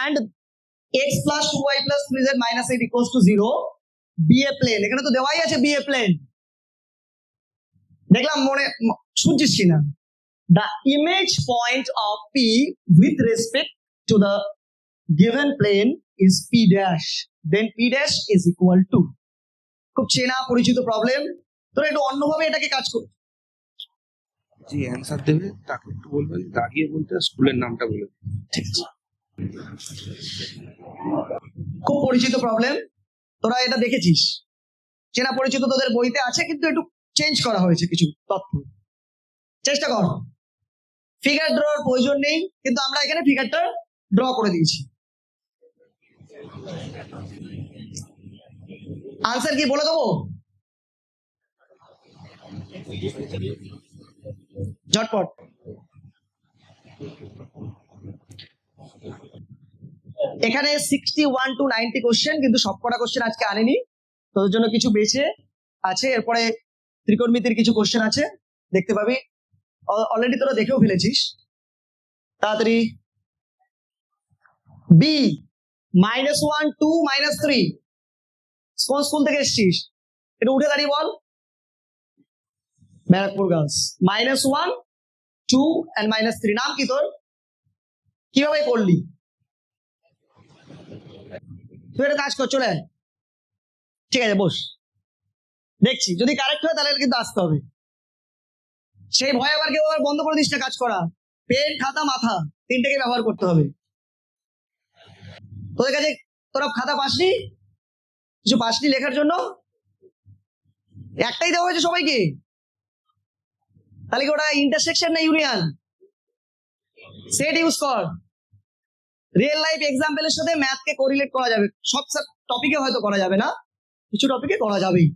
and x plus 2y plus 3z minus 8 equals to 0, be a plane। এখানে তো দেওয়াই আছে be a plane, দেখলাম মনে শুনছিস না। The image point of P with respect to the given plane is P dash, then P dash is equal to। খুব চেনা পরিচিত প্রবলেম, তোরা একটু অন্যভাবে এটাকে কাজ কর। যে অ্যান্সার দেবে তাকে একটু বলবেন দাঁড়িয়ে বলতে, স্কুলের নামটা বলে। ঠিক আছে, খুব পরিচিত প্রবলেম, তোরা এটা দেখেছিস, চেনা পরিচিত তোদের বইতে আছে, কিন্তু একটু চেঞ্জ করা হয়েছে কিছু তথ্য। চেষ্টা কর, ফিগার ড্রর প্রয়োজন নেই, কিন্তু আমরা এখানে ফিগারটা ড্র করে দিয়েছি। আনসার কি বলে দেবো ঝটপট? এখানে 61 to 90 কোশ্চেন, কিন্তু সবকটা কোশ্চেন আজকে আনেনি, তোদের জন্য কিছু বেঁচে আছে। এরপরে ত্রিকোণমিতির কিছু কোশ্চেন আছে, দেখতে পাবি, অলরেডি তোরা দেখেও ফেলেছিস। তাড়াতাড়ি বি -1 2 -3, কোন স্কুল থেকে এসছিস একটু উঠে দাঁড়িয়ে বল। ব্যারাকপুর গার্লস। -1 2 and -3, নাম কি তোর? কিভাবে করলি তুই? একটা কাজ কর, চলে আয়। ঠিক আছে, বস, দেখছি যদি কারেক্ট হয় তাহলে কিন্তু আসতে হবে। সেই ভয় আবার কেউ আবার বন্ধ করে দিস না কাজ করা। পেন, খাতা, মাথা তিনটাকে ব্যবহার করতে হবে। তোদের কাছে তোরা খাতা পাসনি, কিছু পাসনি লেখার জন্য? একটাই দেওয়া হয়েছে সবাইকে, তাহলে কি ওটা ইন্টারসেকশন না ইউনিয়ন? সেট ইউজ কর। রিয়েল লাইফ এক্সাম্পলের সাথে ম্যাথকে কোরিলেট করা যাবে, সব টপিকে হয়তো করা যাবে না, কিছু টপিকে করা যাবেই।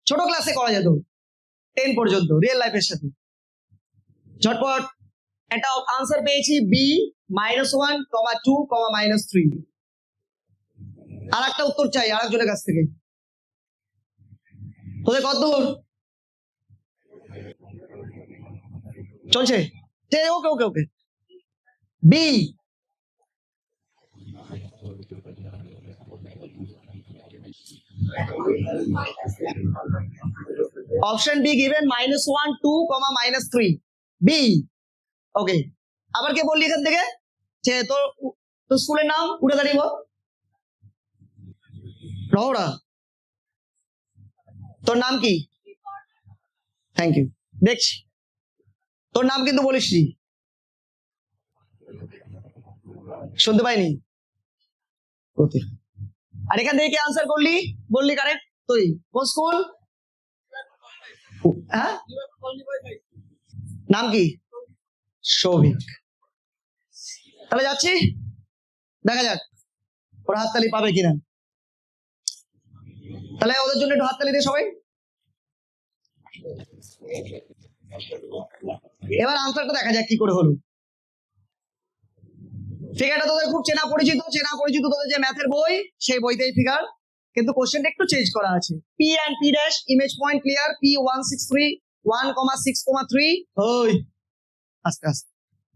ছোট ক্লাসে করা যেত 10 পর্যন্ত রিয়েল লাইফের সাথে। ঝটপট একটা আনসার পেয়েছি, বি -1, 2, -3। আর একটা উত্তর চাই আরেকজনের কাছ থেকে। তোদের কত দূর চলছে? Okay okay okay. B option B given -1 2, -3 B. Okay, আবার কে বললি এখান থেকে? তোর তোর স্কুলের নাম উঠে দাঁড়িয়ে বল। রহরা, তোর নাম কি? থ্যাংক ইউ, দেখছি তোর নাম কিন্তু বলিসনি, শুনতে পাইনি। আর এখান থেকে কে আনসার করলি বললি কারেক্ট? তুই কোন স্কুল? হ্যাঁ, নাম কি? সৌভিক। তাহলে যাচ্ছি, দেখা যাক ওরা হাততালি পাবে কিনা। তাহলে ওদের জন্য একটু হাততালি দিয়ে সবাই। এবার আনসারটা দেখা যাক কি করে হলো। ফিগারটা তোদের খুব চেনা পরিচিত তোদের যে ম্যাথের বই, সেই বইতেই ফিগার, কিন্তু কোশ্চেনটা একটু চেঞ্জ করা আছে। P and P dash image point clear, P 163 1,6,3। ওই আস্তে আস্তে।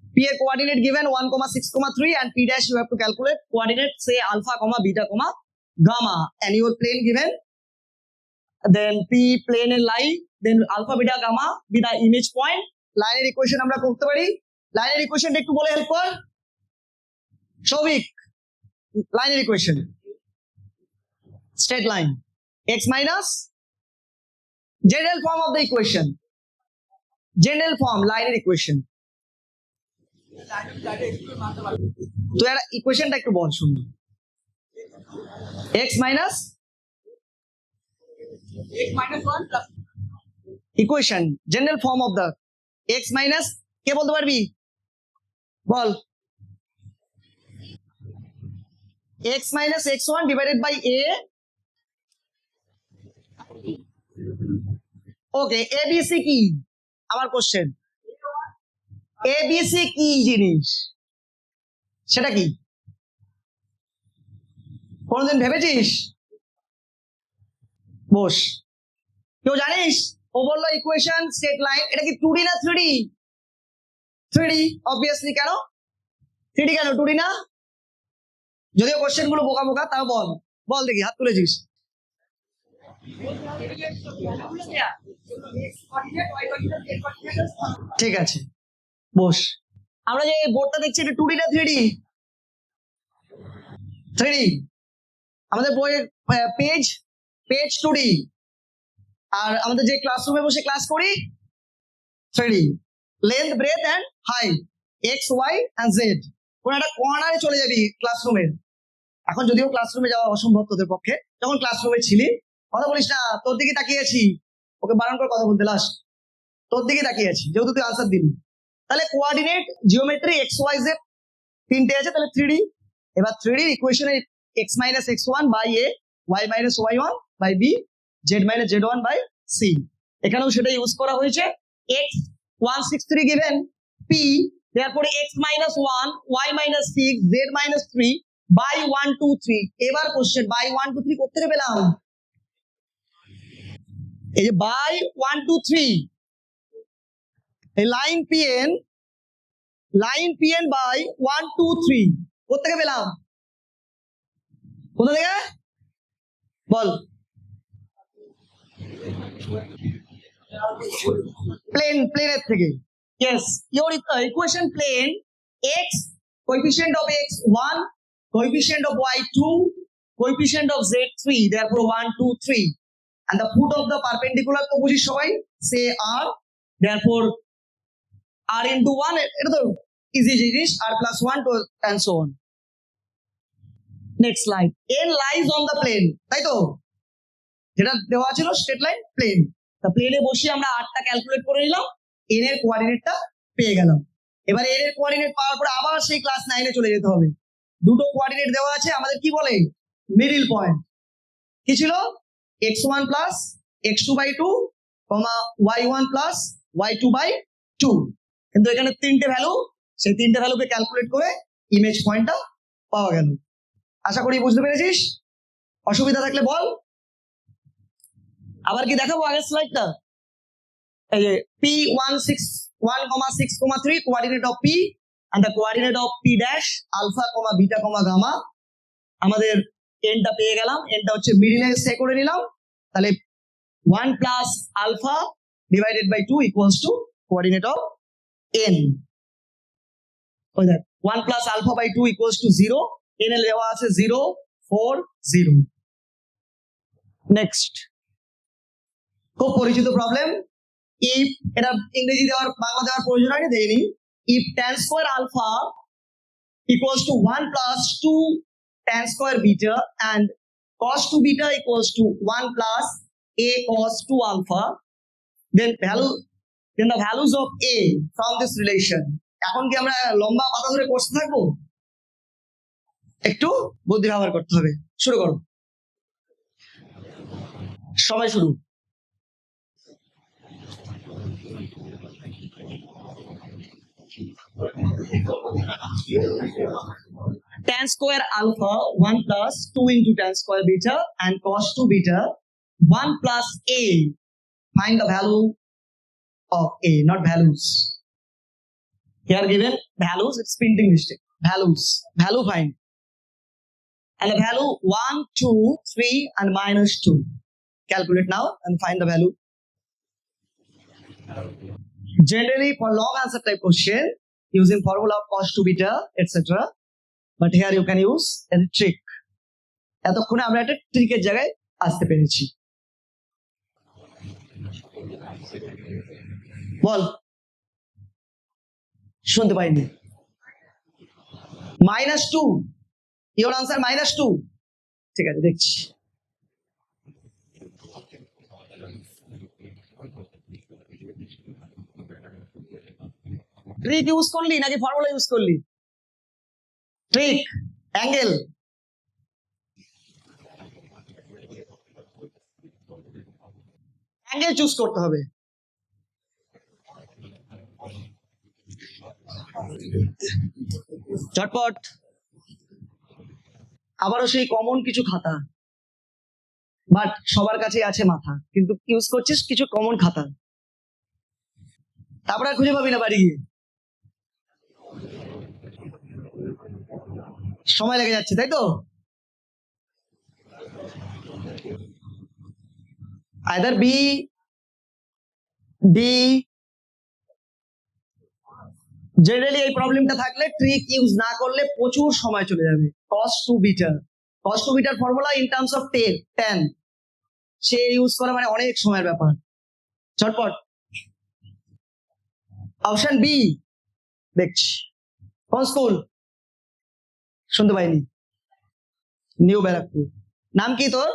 P এর coordinate given 1,6,3 and P dash you have to calculate coordinate, say alpha, beta, gamma, and your plane given, then P plane এর line, then alpha, beta, gamma be the image point। লাইনের ইকুয়েশন আমরা করতে পারি। লাইনের ইকুয়েশনটা একটু বলে হেল্প কর সৌভিক। লাইনের equation, straight line, x minus, general form of the equation, general form লাইনের ইকুয়েশন। তো এর ইকুয়েশনটা একটু বল শুন। x minus 1 plus equation, general form of the x minus, কে বলতে পারবি বল? x minus x1 divided by a। Okay, abc কি আমার কোশ্চেন? abc কি জিনিস সেটা কি? কোনোদিন ভেবেছিস? বস। কেউ জানিস? ও বললো ইকুয়েশন স্ট্রেট লাইন, এটা কি 2D না 3D? 3D obviously. কেন 3D? কেন 2D না? যদিও কোশ্চেন গুলো বোকা বোকা, তাও বল, বল দেখি, হাত তুলেছিস। ঠিক আছে, বস। আমরা যে বোর্ডটা দেখছি এটা 2D না 3D? 3D। আমাদের বইয়ের পেজ পেজ 2D, আর আমাদের যে ক্লাসরুমে বসে ক্লাস করি 3D। Length, breadth and height, X, Y and Z. কোন একটা কর্নারে চলে যাবি ক্লাসরুমের। এখন যদিও ক্লাসরুমে যাওয়া অসম্ভব তোদের পক্ষে, যখন ক্লাসরুমে ছিলি কথা বলিস না, তোর দিকে তাকিয়েছি, ওকে বারণ করে কথা বলতে, লাস্ট তোর দিকে তাকিয়েছি যেহেতু তুই আনসার দিবি। তাহলে coordinate geometry X Y Z তিনটে আছে, তাহলে 3D। এবার 3D ইকুয়েশনে X minus X one by A, Y minus Y one by B, Z minus Z one by C. এখানেও সেটা ইউজ করা হয়েছে। X 163 given p, therefore x minus 1, y minus 6, z minus 3 by 1 2 3। এবার কোশ্চেন বাই 1 2 3 করতে পেলাম, এই যে বাই 1 2 3, এই লাইন পিএন বাই 1 2 3 করতে পেলাম। কোথা থেকে বল? প্লেনের থেকে। Yes, your equation plane x, coefficient of x 1, coefficient of y 2, coefficient of z 3, therefore 1 2 3, and the foot of the perpendicular তো বুঝিস সবাই, say r, therefore r into 1, এটা তো ইজি জিনিস, r plus 1 to and so on. Next slide, n lies on the plane, তাই তো? যেটা দেওয়া ছিল স্ট্রেট লাইন প্লেন, তা প্লেনে বসিয়ে আমরা আরটা ক্যালকুলেট করে নিলাম, এন এর কোঅর্ডিনেটটা পেয়ে গেলাম। এবার এন এর কোঅর্ডিনেট পাওয়ার পরে আবার সেই ক্লাস 9-এ চলে যেতে হবে। দুটো কোঅর্ডিনেট দেওয়া আছে আমাদের, কি বলে মিডল পয়েন্ট। কি ছিল? x1 plus x2 by 2, y1 plus y2 by 2। কিন্তু এখানে তিনটে ভ্যালু, সেই তিনটে ভ্যালুকে ক্যালকুলেট করে ইমেজ পয়েন্টটা পাওয়া গেল। আশা করি বুঝতে পেরেছিস। অসুবিধা থাকলে বল। আবার কি দেখাবো আগের স্লাইডটা? এই যে p161,6,3 coordinate of p and the coordinate of p dash alpha, beta, gamma। আমাদের এনটা পেয়ে গেলাম, এনটা হচ্ছে মিডলে সে করে নিলাম, তাহলে 1 plus alpha divided by 2 equals to coordinate of n। ওই দেখ 1 plus alpha by 2 equals to 0, n এর দেওয়া আছে 0 4 0। নেক্সট, খুব পরিচিত প্রবলেম। ইফ, এটা ইংরেজি দেওয়ার বাংলা দেওয়ার প্রয়োজন হয়নি, দেয়নি। If tan square alpha equals to 1 plus 2 tan square beta and cos 2 beta equals to 1 plus a cos 2 alpha, then the values of a from this relation। এখন কি আমরা লম্বা পাতা ধরে করতে থাকবো? একটু বুদ্ধি ব্যবহার করতে হবে। শুরু করো, সময় শুরু। tan square alpha 1 plus 2 into tan square beta and cos 2 beta 1 plus a. Find the value of a, not values. Here given values, it's printing mistake. Value find. And the value 1, 2, 3 and minus 2. Calculate now and find the value. Generally for long answer type question, using formula of cos 2 beta, etc. But here you can use a trick. এতক্ষণে আমরা একটা ট্রিকের জায়গায় আসতে পেরেছি। বল, শুনতে পাইনি। -2, your answer -2। ঠিক আছে, দেখছি। ট্রিক ইউজ করলি নাকি ফর্মুলা ইউজ করলি? Trick, angle. অ্যাঙ্গেল চুজ করতে হবে। ঝটপট। আবারও সেই কমন কিছু খাতা, বাট সবার কাছেই আছে মাথা, কিন্তু ইউজ করছিস কিছু কমন খাতা, তারপরে আর খুঁজে পাবি না বাড়ি গিয়ে, সময় লেগে যাচ্ছে তাই তো। আইদার বি, ডি, জেনারেলি এই প্রবলেমটা থাকলে ট্রিক ইউজ না করলে প্রচুর সময় চলে যাবে। কস টু বিটার, কস টু বিটার formula in terms of 10 say use করা মানে অনেক সময়ের ব্যাপার। চটপট অপশন বি দেখছি। কোন স্কুল? শুনতে পাইনি। নিউ ব্যারাকপুর। নাম কি তোর?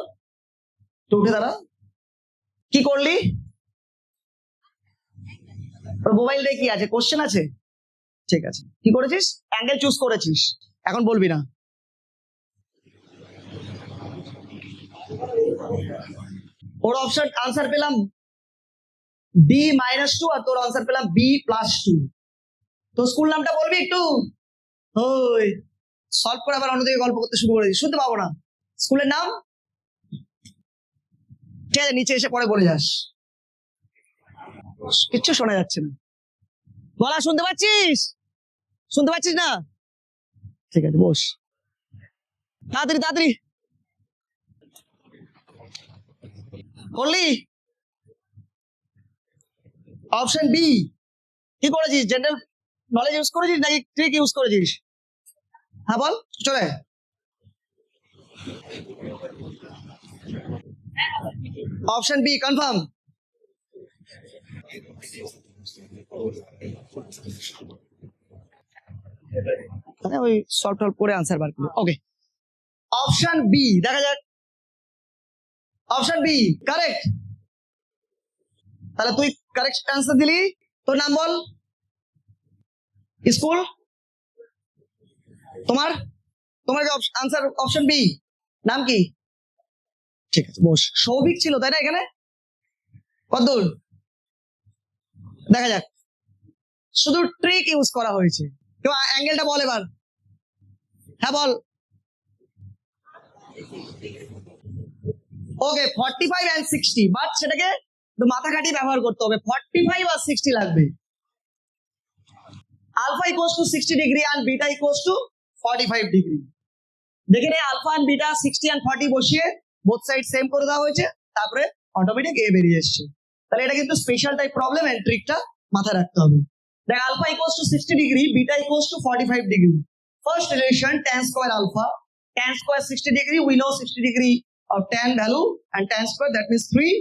তো উঠে দাঁড়া। কি করলি? তোর মোবাইলটা কি আছে? কোশ্চেন আছে? ঠিক আছে, কি করেছিস? অ্যাঙ্গেল চুজ করেছিস, এখন বলবি না। ওর অপশন আনসার পেলাম B-2 আর তোর আনসার পেলাম B+2। তো স্কুল নামটা বলবি একটু? ওই সলভ করে আবার অন্যদিকে গল্প করতে শুরু করে দিস, শুনতে পাবো না। স্কুলের নাম ঠিক আছে, নিচে এসে পরে বলে যাস, কিচ্ছু শোনা যাচ্ছে না। বলা শুনতে পাচ্ছিস? শুনতে পাচ্ছিস না? ঠিক আছে, বস তাড়াতাড়ি তাড়াতাড়ি। বললি অপশন বি। কি করেছিস? জেনারেল নলেজ ইউজ করেছিস নাকি ট্রিক ইউজ করেছিস? হ্যাঁ বল, চলে। Option B confirm? ওই সলভ টলভ করে আনসার বার করবে। ওকে, অপশন বি দেখা যাক। Option B correct. তাহলে তুই কারেক্ট আনসার দিলি। তোর নাম বল, স্কুল তোমার, তোমার আনসার অপশন বি, নাম কি? ঠিক আছে, বস। সৌভিক ছিল তাই না এখানে? কতদূর দেখা যাক। শুধু ট্রিক ইউজ করা হয়েছে। কেউ অ্যাঙ্গেলটা বল এবার। হ্যাঁ বল। ওকে 45 and 60, বাট সেটাকে মাথা খাটিয়ে ব্যবহার করতে হবে। 45 আর 60 লাগবে। Alpha equals to 60 degree and beta equals to 45 degree. দেখে নে, আলফা and বিটা 60 and 40 বসিয়ে বোথ সাইড সেম করে দেওয়া হয়েছে, তারপরে অটোমেটিক এ বেরিয়ে এসছে। তাহলে এটা কিন্তু স্পেশাল টাইপ প্রবলেম, এন্ড ট্রিকটা মাথায় রাখতে হবে। দেখ, alpha equals to 60 degree, beta equals to 45 degree. First relation tan square alpha, tan square 60 degree, we know 60 degree of tan value, and tan square that means 3.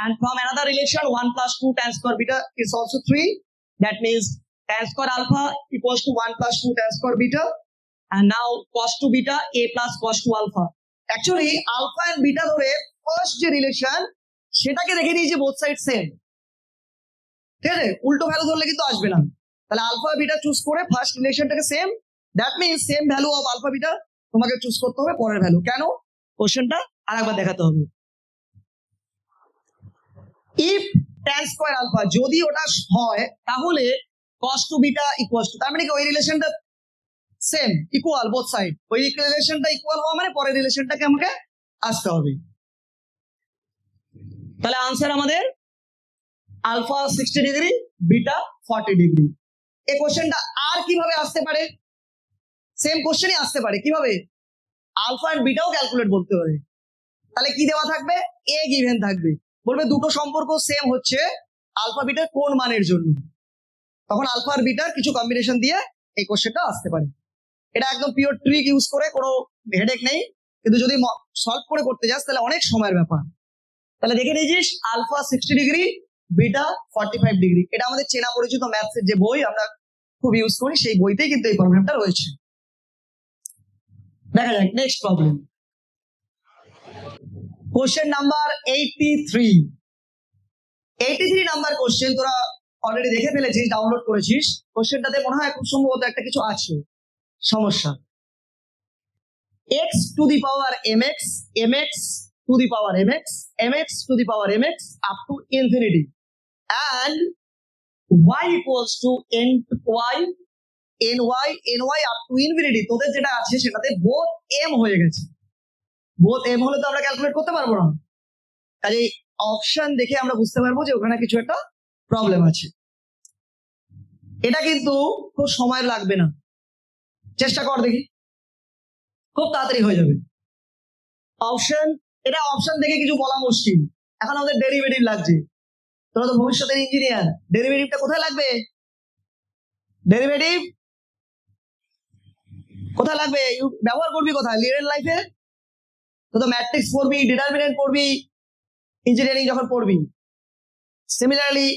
And from another relation 1 plus 2 tan square beta is also 3. That means tan square alpha equals to 1 plus 2 tan square beta. And now cos 2 beta a plus cos 2 alpha. Actually alpha and beta ধরে ফার্স্ট যে রিলেশন সেটাকে দেখে নিয়েছি বোথ সাইড সেম, ঠিক আছে? উল্টো ভ্যালু ধরলে কিন্তু আসবে না। তাহলে আলফা বিটা চুজ করে ফার্স্ট রিলেশনটাকে same, that means same value of alpha beta তোমাকে চুজ করতে হবে পরের ভ্যালু। কেন? কোশ্চেনটা আরেকবার দেখাতে হবে। ইফ tan স্কয়ার আলফা যদি ওটা হয়, তাহলে cos 2 বিটা ইকুয়ালস টু, তার মানে কি ওই রিলেশনটা সেম, ইকুয়াল বোথ সাইড। ওই রিলেশনটা ইকুয়াল হওয়া মানে পরের রিলেশনটাকে আমাকে আসতে হবে। তাহলে আনসার আমাদের আলফা 60 ডিগ্রি, বিটা 40 ডিগ্রি। এই কোশ্চেনটা আর কিভাবে আসতে পারে? সেম কোশ্চেনই আসতে পারে, কিভাবে? আলফা এন্ড বিটাও ক্যালকুলেট করতে পারে। তাহলে কি দেওয়া থাকবে? এ গিভেন থাকবে, বলবে দুটো সম্পর্ক সেম হচ্ছে আলফা বিটার কোন মানের জন্য, তখন আলফা আর বিটার কিছু কম্বিনেশন দিয়ে এই কোশ্চেনটা আসতে পারে। এটা একদম পিওর ট্রিক ইউজ করে, কোনো হেডেক নেই, কিন্তু যদি সলভ করে করতে যাস তাহলে অনেক সময়ের ব্যাপার। তাহলে দেখে নিয়েছিস আলফা 60 ডিগ্রি, বিটা 45 ডিগ্রি। এটা আমাদের চেনা পরিচিত ম্যাথসের যে বই আমরা খুব ইউজ করি, সেই বইতেই কিন্তু এই প্রবলেমটা রয়েছে। দেখা যাক next problem. Question number 83 number question. তোরা অলরেডি দেখে ফেলেছিস, ডাউনলোড করেছিস। কোশ্চেনটাতে মনে হয় খুব সম্ভবত একটা কিছু আছে সমস্যা। x to the power mx, mx to the power mx, mx to the power mx up to infinity, and y equals to n y ny up to infinity, তোদের যেটা আছে সেটাতে বোথ এম হয়ে গেছে। বোথ এম হলে তো আমরা ক্যালকুলেট করতে পারবো না, কাজে অপশন দেখে আমরা বুঝতে পারবো যে ওখানে কিছু একটা প্রবলেম আছে। এটা কিন্তু খুব সময় লাগবে না, চেষ্টা কর দেখি, খুব তাড়াতাড়ি হয়ে যাবে। অপশন, এটা অপশন দেখে কিছু বলা মুশকিল। এখন আমাদের ডেরিভেটিভ লাগছে, তোরা তো ভবিষ্যতের ইঞ্জিনিয়ার, ডেরিভেটিভটা কোথায় লাগবে? ডেরিভেটিভ কোথায় লাগবে? ব্যবহার করবি কোথায়? রিয়েল লাইফে তো ম্যাট্রিক্স পড়বি, ডিটারমিনেন্ট পড়বি ইঞ্জিনিয়ারিং যখন পড়বি। সিমিলারলি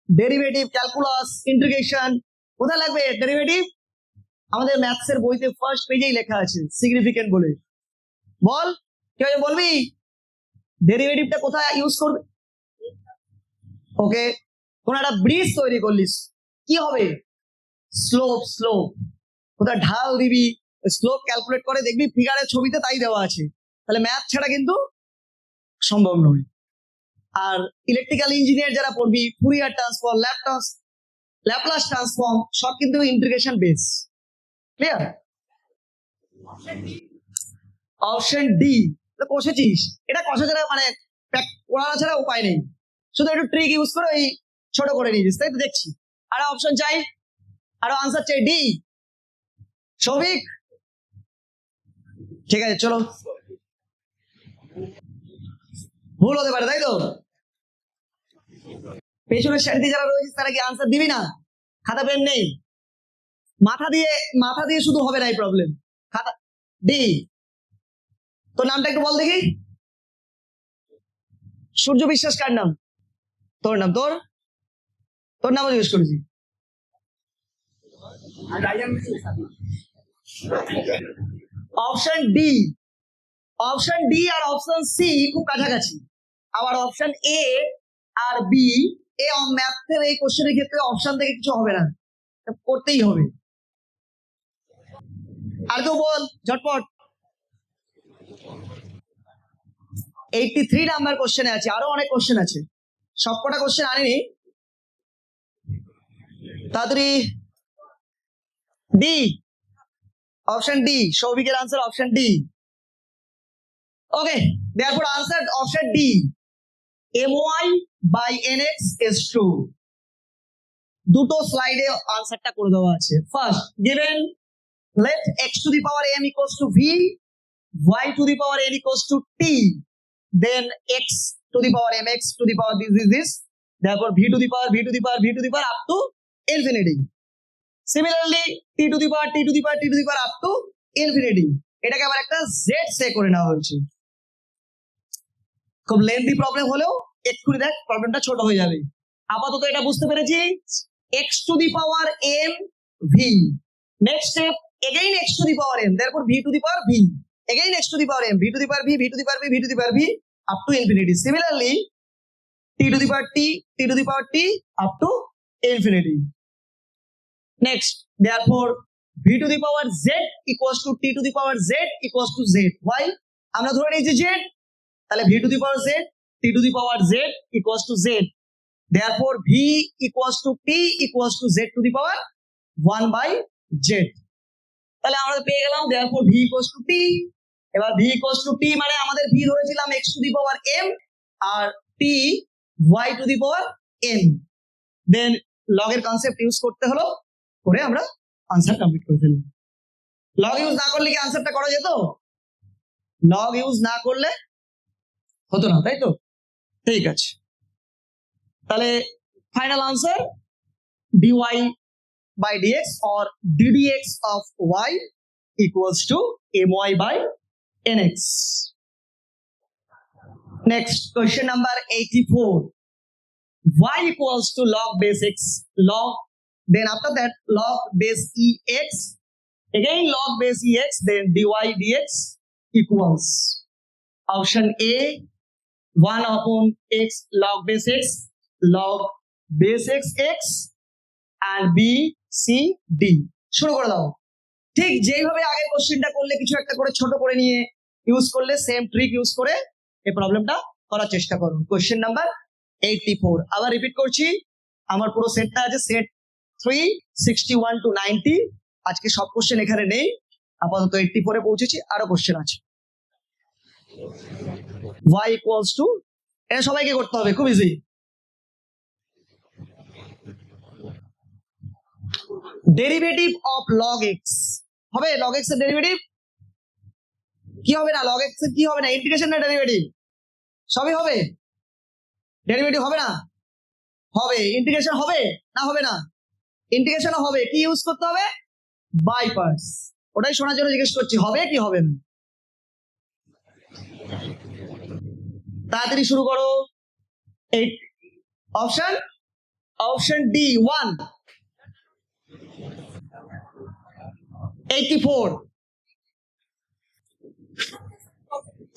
ডেরিভেটিভ, ক্যালকুলাস, ইন্টিগ্রেশন কোথায় লাগবে ডেরিভেটিভ? আমাদের ম্যাথসের বইতে ফার্স্ট পেজেই লেখা আছে সিগনিফিকেন্ট বলে। বল, কেউ বলবি ডেরিভেটিভটা কোথায় ইউজ করবে? ওকে, কোন একটা ব্রিজ তৈরি করলিস, কি হবে? স্লোপ, স্লোপ কোথায় ঢাল দিবি, স্লোপ ক্যালকুলেট করে দেখবি ফিগারের ছবিতে তাই দেওয়া আছে। তাহলে ম্যাথ ছাড়া কিন্তু সম্ভব নয়। আর ইলেকট্রিক্যাল ইঞ্জিনিয়ার যারা পড়বি, ফুরিয়ার ট্রান্সফর্ম, ল্যাপ্লাস ট্রান্সফর্ম সব কিন্তু integration base. Clear? Option D কষেছিস, এটা কষা ছাড়া মানে পড়ানো ছাড়া উপায় নেই, শুধু একটু ট্রিক ইউজ করে এই ছোট করে নিয়েছিস, তাই তো দেখছি। আরো অপশন চাই, আরো আনসার চাই। ডি সৌভিক, ঠিক আছে চলো, ভুল হতে পারে তাই তো। পেছনের সারিতে যারা রয়েছে তারা কি আনসার দিবি না? খাতা পেন নেই, মাথা দিয়ে শুধু হবে না এই প্রবলেম। খাতা ডি, তোর নামটা একটু বল দেখি। সূর্য বিশ্বাস কার নাম? তোর নাম, তোর নামও জিজ্ঞেস করেছি। অপশন ডি, অপশন ডি আর অপশন সি খুব কাছাকাছি। আবার অপশন এ আর বি, এ ম্যাথের এই কোশ্চেনের ক্ষেত্রে অপশন থেকে কিছু হবে না, করতেই হবে। আর কেউ বল ঝটপট। 83 নাম্বার কোশ্চেনে আছে, আরো অনেক কোশ্চেন আছে, সবকটা কোশ্চেন আনিনি, তাড়াতাড়ি। ডি, অপশন ডি, সৌভিকের answer option D. Okay, therefore answer option D, my by nx is true. দুটো স্লাইডে আনসারটা করে দেওয়া আছে। First given let x to the power m equals to v, y to the power n equals to t, then x to the power mx to the power this, therefore v to the power v to the power v to the power up to infinity. Similarly t to the power t to the power t to the power up to infinity, এটাকে আবার একটা z সে করে নেওয়া হয়েছে। খুব লেন্থি প্রবলেম হলেও এক্ষুনি দেখ প্রবলেমটা ছোট হয়ে যাবে। আপাতত এটা বুঝতে পেরেছি, x to the power m v, next step again x to the power m, therefore v to the power v, again x to the power m, v to the power v, v to the power v, v to the power v up to infinity. Similarly t to the power t, t to the power t up to infinity. Next, therefore v to the power z equals to t to the power z equals to z. Why? আমরা ধরে নিয়েছি z, তাহলে v to the power z, t to the power z equals to z, therefore v equals to t equals to z to the power 1 by z. তাহলে আমরা পেয়ে গেলাম therefore v equals to t। এবার v equals to t মানে আমাদের v ধরেছিলাম x to the power m আর t y to the power n, then log এর কনসেপ্ট ইউজ করতে হলো, করে আমরা আনসার কমপ্লিট করে ফেললাম। লগ ইউজ না করলে কি আনসারটা করা যেত? লগ ইউজ না করলে হতো না, তাই তো? ঠিক আছে, তাহলে final answer dy by dx or ddx of y equals to my by nx. Next question number 84, y equals to log base x, log, then after that log base ex, again log base ex, then dy dx equals option A 1 upon x log base x, log base x x, and B C D. শুরু করে দাও। ঠিক যেভাবে আগের কোশ্চেনটা করলে কিছু একটা করে ছোট করে নিয়ে ইউজ করলে সেম ট্রিক ইউজ করে এই প্রবলেমটা করার চেষ্টা করুন। কোশ্চেন নাম্বার 84 আবার রিপিট করছি, আমার পুরো সেটটা আছে সেট 3 61 to 90, আজকে সব কোশ্চেন এখানে নেই, আপাতত 84 পৌঁছেছি, আরো কোশ্চেন আছে। y ইকুয়ালস টু, এটা সবাইকে করতে হবে, খুব easy. Derivative of log x হবে, লগ এক্স এর ডেরিভেটিভ কি হবে না, লগ এক্স এর কি হবে না, ইন্টিগ্রেশন না ডেরিভেটিভ, সবই হবে। ডেরিভেটিভ হবে না, হবে। ইন্টিগ্রেশন হবে না, হবে না, ইন্টিগ্রেশন হবে। কি ইউজ করতে হবে, বাই পার্টস। ওটাই শোনার জন্য জিজ্ঞেস করছি, হবে কি হবে না। তাড়াতাড়ি শুরু করো। এই অপশন, অপশন ডি 1 84।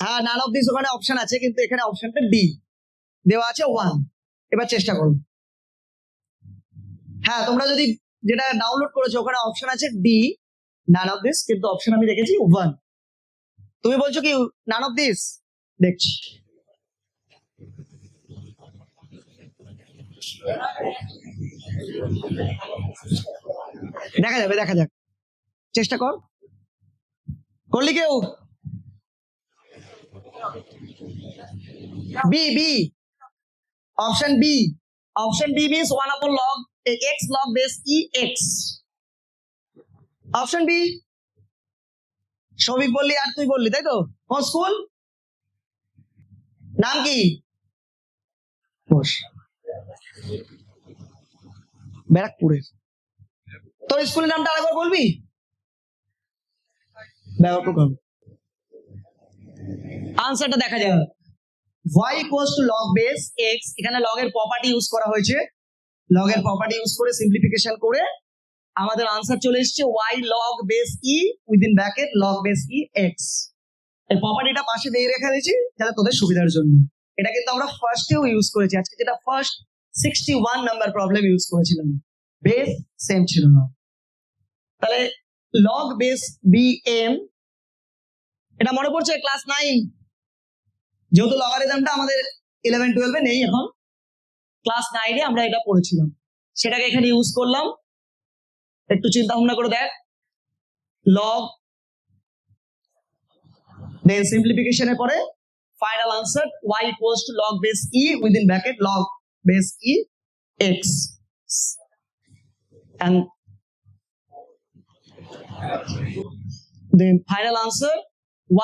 হ্যাঁ, নান অফ দিস ওখানে অপশন আছে, কিন্তু এখানে অপশনটা ডি দেওয়া আছে 1। এবার চেষ্টা করো। হ্যাঁ, তোমরা যদি যেটা ডাউনলোড করেছো ওখানে অপশন আছে ডি, নান অফ দিস, কিন্তু অপশন আমি দেখেছি 1। তুমি বলছো কি নান অফ দিস, দেখছি। দেখা যাবে, দেখা যাক, চেষ্টা কর। করলি কেউ? B, B, option B. Option B means 1 upon log x log base e x। Option B. Souvik বললি আর তুই বললি, তাই তো? কোন স্কুল, নাম কি? ব্যারাকপুরের। তোর স্কুলের নামটা আরেকবার বলবি? ব্যারাকপুর। আনসারটা দেখা যাবে, y equals to log base x। এখানে log এর প্রপার্টি ইউজ করা হয়েছে, log এর প্রপার্টি ইউজ করে সিম্পলিফিকেশন করে আমাদের আনসার চলে এসেছে y log base e within bracket log base e x। এই প্রপার্টিটা পাশে দিয়ে রেখে দিয়েছি যাতে তোদের সুবিধার জন্য। এটা কিন্তু আমরা ফার্স্টেও ইউজ করেছি, আজকে যেটা ফার্স্ট 61 নাম্বার প্রবলেম ইউজ করেছিলাম, বেস সেম ছিল না। তাহলে log base bm, এটা মনে পড়ছে ক্লাস 9, যেহেতু লগারিদমটা আমাদের 11-12 নেই এখন, ক্লাস 9 আমরা এটা পড়েছিলাম, সেটাকে এখানে ইউজ করলাম। একটু চিন্তা ভাবনা করে দেখ, লগ দেন সিম্পলিফিকেশনের পরে final answer y equals to log base e within bracket log base e x, and then final answer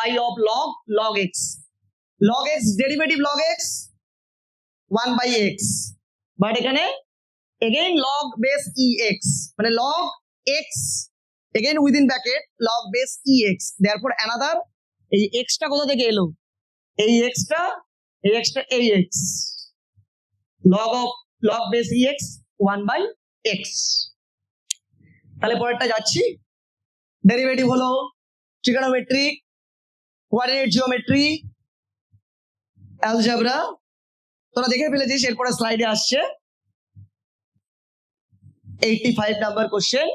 y of log x, log x derivative log x 1 by x, but এখানে again log base ex, মানে log x again within bracket log base ex, therefore another, এই x টা কোথা থেকে এলো, এই x টা এই x, log base ex 1 by x। তাহলে পরেরটা যাচ্ছি, ডেরিভেটিভ হলো ট্রিগোনোমেট্রিক, কোঅর্ডিনেট জিওমেট্রি, অ্যালজেব্রা, তোরা দেখে ফেলেছিস। এরপরে স্লাইডে আসছে 85 number question,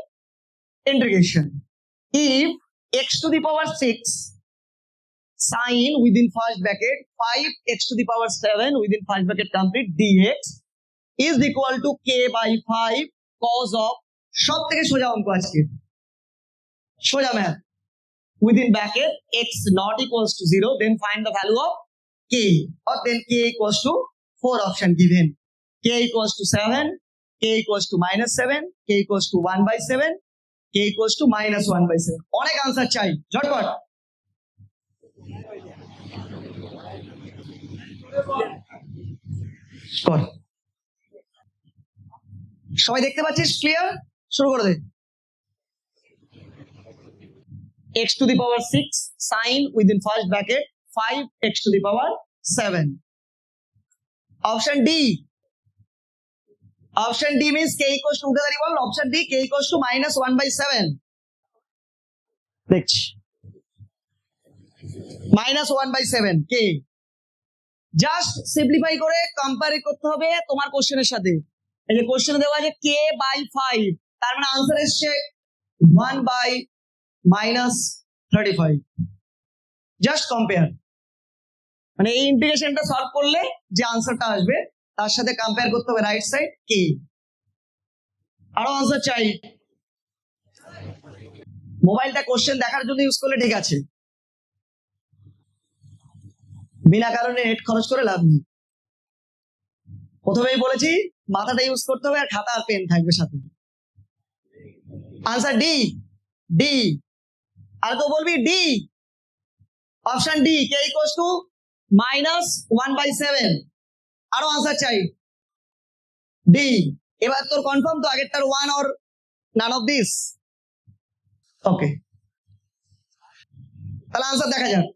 integration. If x to the power 6 sin within first bracket 5x to the power 7 within first bracket complete dx is equal to k by 5 cos of, সব থেকে সোজা অঙ্ক আজকে, সোজা math, within bracket x not equals to 0, then find the value of k, or then k equals to 4 option given, k equals to 7, k equals to -7, k equals to 1 by 7, k equals to -1 by 7। অনেক আনসার চাই, ঝটপট কর। সবাই দেখতে পাচ্ছিস ক্লিয়ার? শুরু করে দে। x to the power 6 sin within first bracket 5x to the power 7, option D, option D means k equals to উঠে দাঁড়িয়ে বল, option D k equals to -1 by 7, দেখছি -1 by 7 k, জাস্ট সিম্পলিফাই করে কম্পেয়ার করতে হবে তোমার কোশ্চেনের সাথে। এই যে কোশ্চেনে দেওয়া আছে k by 5, তার মানে আনসার এসছে 1 by -35, জাস্ট কম্পেয়ার, মানে এই ইন্টিগ্রেশনটা সলভ করলে যে আনসারটা আসবে তার সাথে কম্পেয়ার করতে হবে রাইট সাইড কে। আরো আনসার চাই, মোবাইলটা কোশ্চেন দেখার জন্য ইউজ করলে ঠিক আছে, বিনা কারণে নেট খরচ করে লাভ নেই। প্রথমেই বলেছি মাথাটা ইউজ করতে হবে আর খাতা আর পেন থাকবে সাথে। Answer D, D. আর তো বলবি D, option D, K equals to -1/7। আরো আনসার চাই, ডি। এবার তোর কনফার্ম তো আগেরটার 1 or none of this? Okay, তাহলে আনসার দেখা যাক।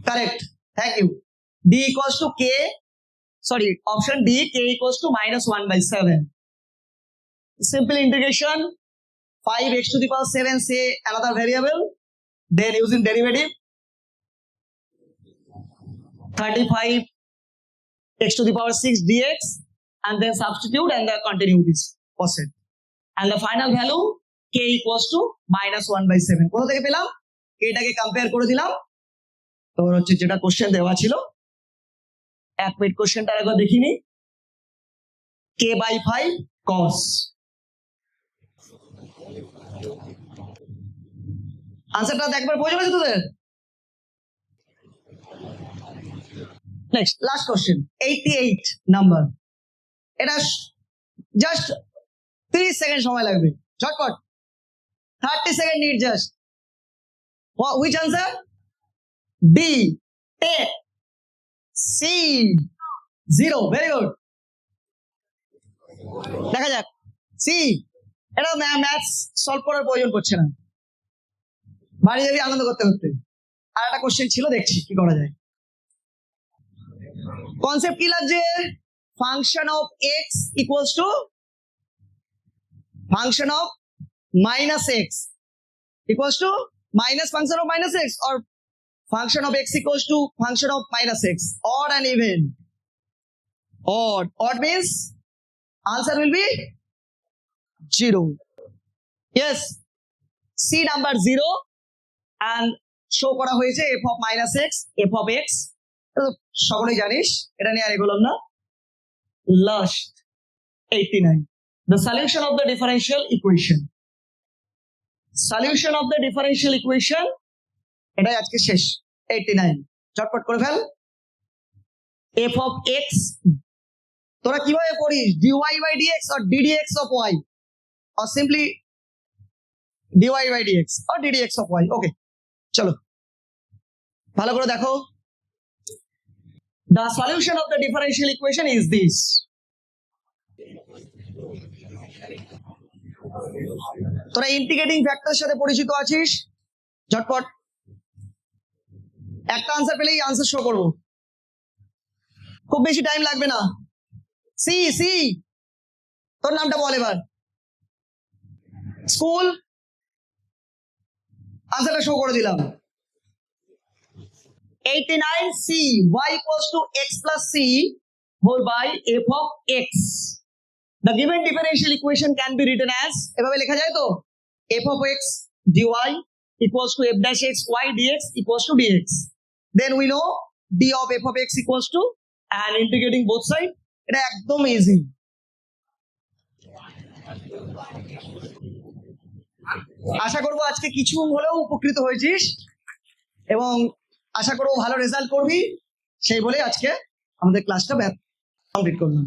Correct, thank you. D equals to K, sorry, option D, K equals to -1/7। Simple integration, 5x⁷, say another variable, then using derivative 35x⁶ dx, and then substitute and then continue this process, and the final value k equals to -1/7। কোথা থেকে পেলাম? এটাকে কম্পেয়ার করে দিলাম। তোর হচ্ছে যেটা কোশ্চেন দেওয়া ছিল, 1 মিনিট কোশ্চেনটা একবার দেখিনি। k/5 cos, আনসারটা একবার বোঝা গেছে তোদের? Next, last question, 88 number. এটা জাস্ট 30 সেকেন্ড সময় লাগবে, ঝটপট, 30 second need just. Which answer? B 10, C 0। Very good, দেখা যাক। সি, এটা ম্যাথস সলভ করার প্রয়োজন পড়ছে না, বাড়ি যাবি আনন্দ করতে করতে। আর একটা কোশ্চেন ছিল, দেখছি কি করা যায়। কনসেপ্ট কি লাগছে? Function of x equals to function of -x equals to minus function of -x, or function of x equals to function of -x, odd and even. Odd means answer will be 0. Yes, C number 0 and show করা হয়েছে f of -x, f of x। সকলেই জানিস, এটা নিয়ে আর এগোলাম না। Last 89, the solution of the differential equation। Solution of the differential equation, এটাই আজকে শেষ। 89, চটপট করে ফেল। f of x, তোরা কিভাবে পড়িস? dy/dx or ddx of y, or simply dy/dx or ddx of y। ওকে, চলো ভালো করে দেখো। The solution of the differential equation is this। তোরা ইন্টিগ্রেটিং ফ্যাক্টরের সাথে পরিচিত আছিস, ঝটপট একটা আনসার পেলেই আনসার শো করবো, খুব বেশি টাইম লাগবে না। সি, সি, তোর নামটা বল এবার। স্কুল, আনসারটা শো করে দিলাম। 89 c, y equals to x plus c whole by f of x। The given differential equation can be written as, এভাবে লেখা যায় তো, f of x dy equals to f dash x y dx equals to dx। Then we know d of f of x equals to, and integrating both side, এটা একদম ইজি। আশা করবো আজকে কিছু হলেও উপকৃত হয়েছিস এবং আশা করবো ভালো রেজাল্ট করবি, সেই বলে আজকে আমাদের ক্লাসটা কমপ্লিট করলাম।